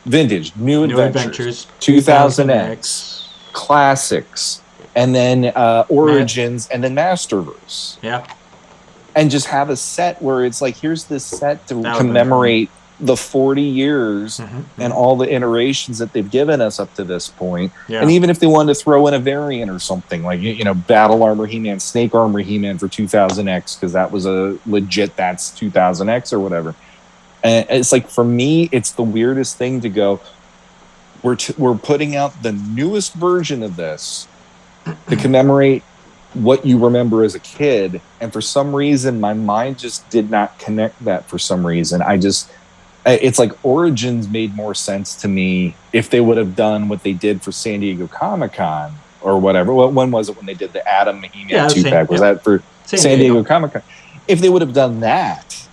vintage, New Adventures 2000X, Classics, and then Origins, and then Masterverse. Yeah. And just have a set where it's like, here's this set to commemorate the 40 years and all the iterations that they've given us up to this point. Yeah. And even if they wanted to throw in a variant or something, like, Battle Armor He-Man, Snake Armor He-Man for 2000X, because that was a legit, that's 2000X or whatever. And it's like, for me, it's the weirdest thing to go, we're putting out the newest version of this to commemorate what you remember as a kid. And for some reason, my mind just did not connect that for some reason. It's like Origins made more sense to me if they would have done what they did for San Diego Comic-Con or whatever. When was it when they did the Adam He-Man 2-pack? Was that for San Diego Comic-Con? If they would have done that,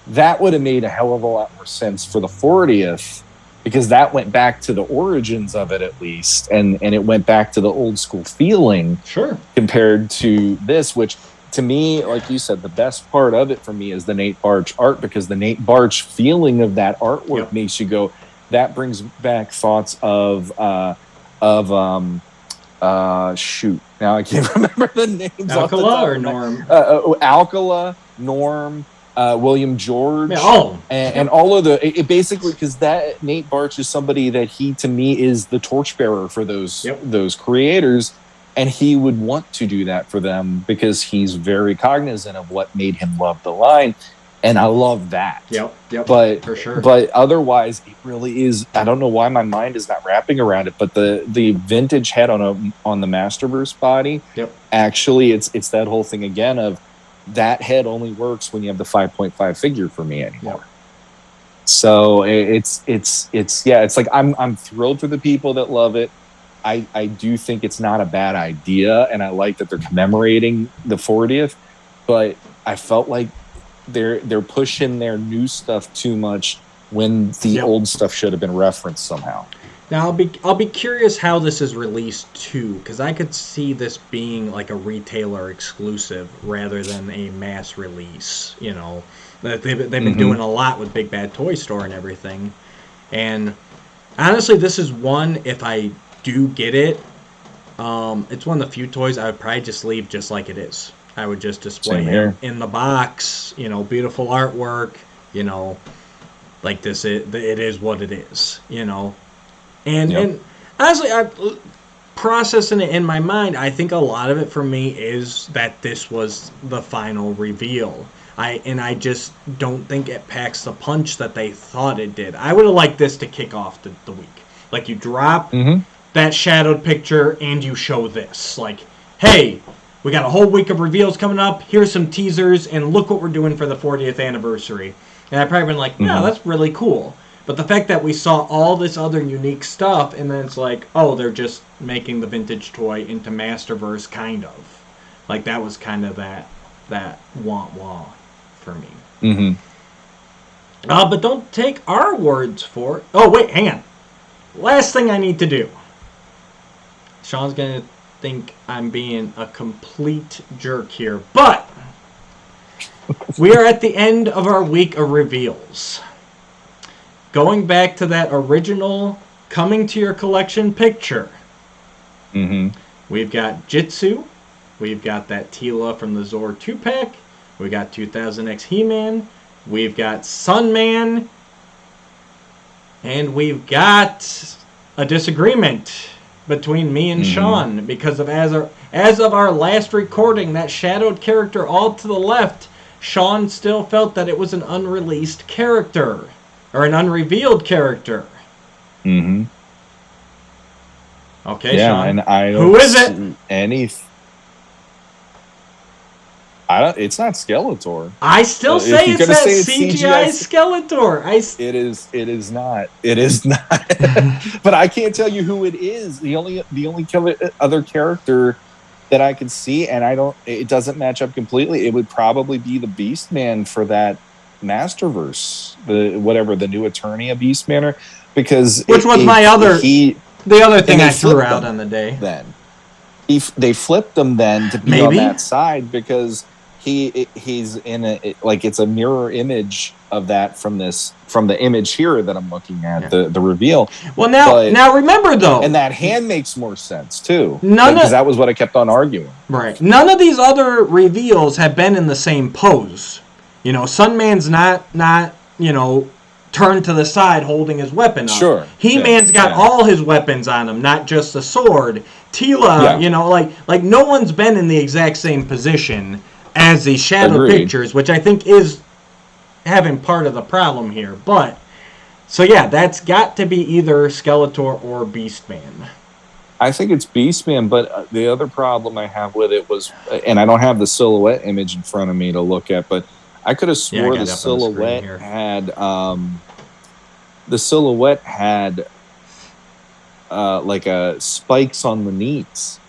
that would have made a hell of a lot more sense for the 40th, because that went back to the origins of it, at least, and it went back to the old school feeling. Sure. Compared to this, which, to me, like you said, the best part of it for me is the Nate Barch art, because the Nate Barch feeling of that artwork makes you go, that brings back thoughts of shoot, now I can't remember the names. Alcala or Norm? Alcala, Norm, William George, and all of it basically, because that Nate Barch is somebody that to me is the torchbearer for those creators. And he would want to do that for them because he's very cognizant of what made him love the line. And I love that. Yep, but for sure. But otherwise, it really is, I don't know why my mind is not wrapping around it, but the vintage head on the Masterverse body, actually, it's that whole thing again of that head only works when you have the 5.5 figure for me anymore. So it's like I'm thrilled for the people that love it. I do think it's not a bad idea, and I like that they're commemorating the 40th, but I felt like they're pushing their new stuff too much when the old stuff should have been referenced somehow. Now I'll be curious how this is released too, because I could see this being like a retailer exclusive rather than a mass release. You know, they've been doing a lot with Big Bad Toy Store and everything. And honestly, this is one, if I do get it, it's one of the few toys I would probably just leave just like it is. I would just display him in the box, you know, beautiful artwork, you know, like this. It is what it is, you know. And honestly, processing it in my mind, I think a lot of it for me is that this was the final reveal. I just don't think it packs the punch that they thought it did. I would have liked this to kick off the week. Like, you drop that shadowed picture and you show this. Like, hey, we got a whole week of reveals coming up. Here's some teasers, and look what we're doing for the 40th anniversary. And I've probably been like, yeah, that's really cool. But the fact that we saw all this other unique stuff, and then it's like, oh, they're just making the vintage toy into Masterverse, kind of. Like, that was kind of that wah-wah for me. But don't take our words for it. Oh, wait, hang on. Last thing I need to do. Sean's going to think I'm being a complete jerk here, but we are at the end of our week of reveals. Going back to that original coming to your collection picture, we've got Jitsu, we've got that Tila from the Zor 2-pack, we got 2000X He-Man, we've got Sunman, and we've got a disagreement between me and Sean because of as of our last recording, that shadowed character all to the left, Sean still felt that it was an unreleased character. Or an unrevealed character. Okay, Sean. And I don't. Who is it? It's not Skeletor. I still say it's that CGI Skeletor. It is not. It is not. But I can't tell you who it is. The only other character that I can see, and it doesn't match up completely. It would probably be the Beastman for that Masterverse, the new Eternia Beastman, because which was the other thing I threw out on the day. Then they flipped them then to be on that side because he's in it's a mirror image of that from the image here that I'm looking at, the reveal. Well, now remember though, and that hand makes more sense too, because that was what I kept on arguing. Right. None of these other reveals have been in the same pose. You know, Sunman's not you know, turned to the side holding his weapon up. Sure. He-Man's got all his weapons on him, not just the sword. Tila, you know, like no one's been in the exact same position as these shadow pictures, which I think is having part of the problem here. But, so yeah, that's got to be either Skeletor or Beastman. I think it's Beastman, but the other problem I have with it was, and I don't have the silhouette image in front of me to look at, but I could have swore the silhouette had like spikes on the knees.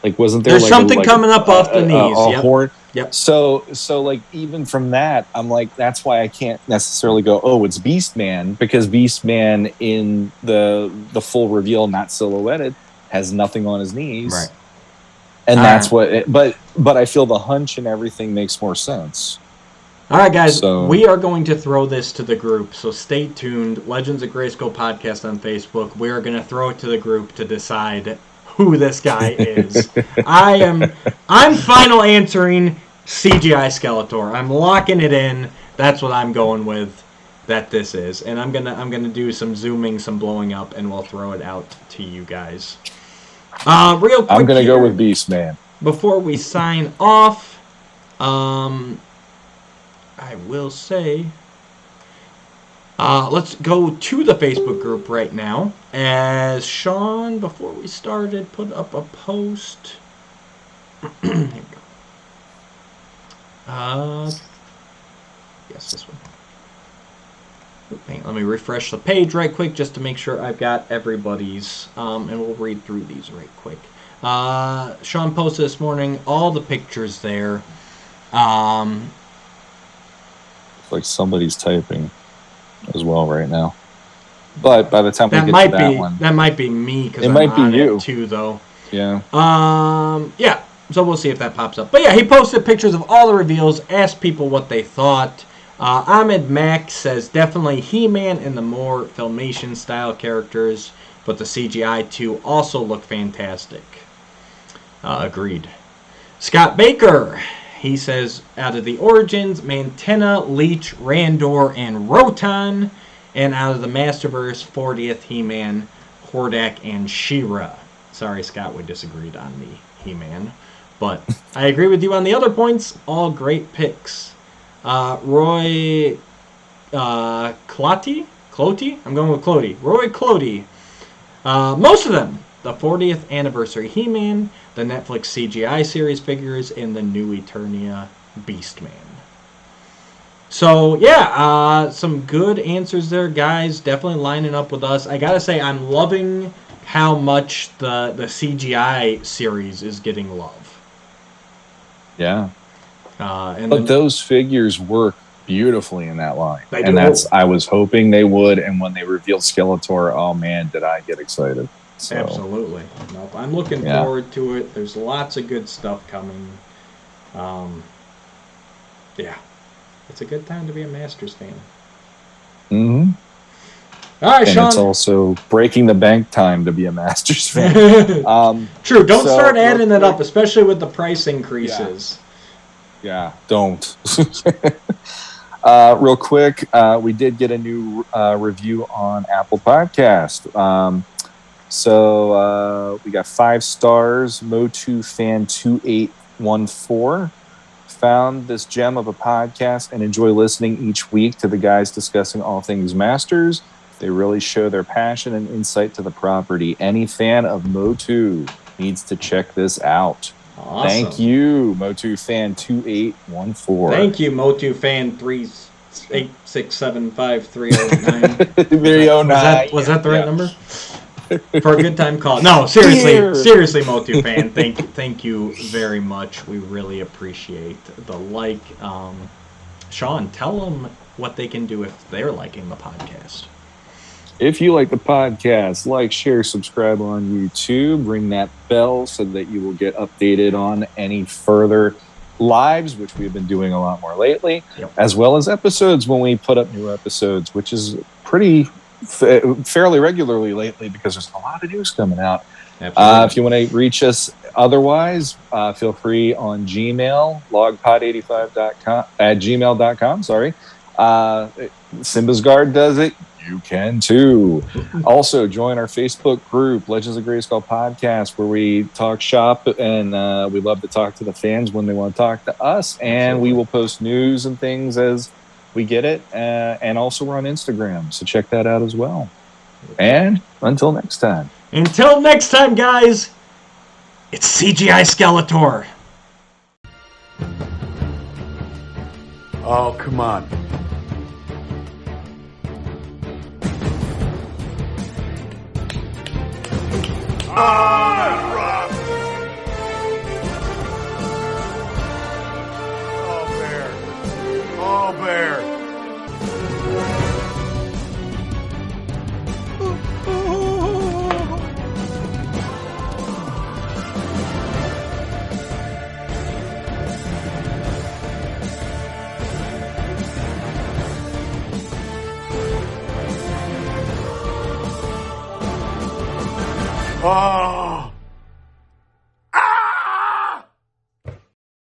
Like, wasn't there? There's something coming up off the knees. Horn. Yep. So like even from that, I'm like, that's why I can't necessarily go, oh, it's Beastman, because Beastman in the full reveal, not silhouetted, has nothing on his knees. Right. And that's what. But I feel the hunch and everything makes more sense. All right, guys, we are going to throw this to the group, so stay tuned. Legends of Grayskull podcast on Facebook. We are going to throw it to the group to decide who this guy is. I'm final answering CGI Skeletor. I'm locking it in. That's what I'm going with. That this is, and I'm gonna do some zooming, some blowing up, and we'll throw it out to you guys. Real quick, I'm gonna go with Beastman. Before we sign off, I will say, let's go to the Facebook group right now. As Sean, before we started, put up a post. Here we go. Yes, this one. Let me refresh the page right quick just to make sure I've got everybody's, and we'll read through these right quick. Sean posted this morning all the pictures there. like somebody's typing as well right now. But by the time we get to that one, that might be me because it might be you too, though. Yeah. Yeah. So we'll see if that pops up. But yeah, he posted pictures of all the reveals, asked people what they thought. Ahmed Mack says definitely He-Man and the more Filmation style characters, but the CGI too also look fantastic. Agreed. Scott Baker, he says out of the Origins, Mantena, Leech, Randor, and Rotan, and out of the Masterverse, 40th He-Man, Hordak, and Shira. Sorry, Scott, we disagreed on the He-Man. But I agree with you on the other points. All great picks. Roy Cloty? I'm going with Cloty. Roy Cloty. Most of them. The 40th Anniversary He-Man, the Netflix CGI series figures, and the new Eternia Beastman. So, yeah, some good answers there, guys. Definitely lining up with us. I gotta say, I'm loving how much the CGI series is getting love. Yeah. But those figures work beautifully in that line. And I was hoping they would, and when they revealed Skeletor, oh man, did I get excited. So, absolutely. Nope, I'm looking forward to it. There's lots of good stuff coming. Yeah. It's a good time to be a Masters fan. Mm-hmm. All right, Shawn. And it's also breaking the bank time to be a Masters fan. True. Don't start adding it up, especially with the price increases. Yeah, don't. Real quick, we did get a new review on Apple Podcast. So we got 5 stars. Motu Fan 2814 found this gem of a podcast and enjoy listening each week to the guys discussing all things Masters. They really show their passion and insight to the property. Any fan of Motu needs to check this out. Awesome. Thank you, Motu Fan 2814. Thank you, Motu Fan 386753009. 309. Was that the right number? For a good time call. No, seriously, Motu Fan, thank you very much. We really appreciate the like. Shawn, tell them what they can do if they're liking the podcast. If you like the podcast, like, share, subscribe on YouTube, ring that bell so that you will get updated on any further lives, which we've been doing a lot more lately, as well as episodes when we put up new episodes, which is pretty fairly regularly lately because there's a lot of news coming out. If you want to reach us otherwise, feel free on Gmail, logpod85.com at gmail.com. Sorry. Simba's Guard does it. You can too. Also, join our Facebook group, Legends of Grayskull Podcast, where we talk shop and we love to talk to the fans when they want to talk to us. And we will post news and things as we get it. And also, we're on Instagram, so check that out as well. And until next time. Until next time, guys, it's CGI Skeletor. Oh, come on. Oh, that's rough. Oh, bear. Oh.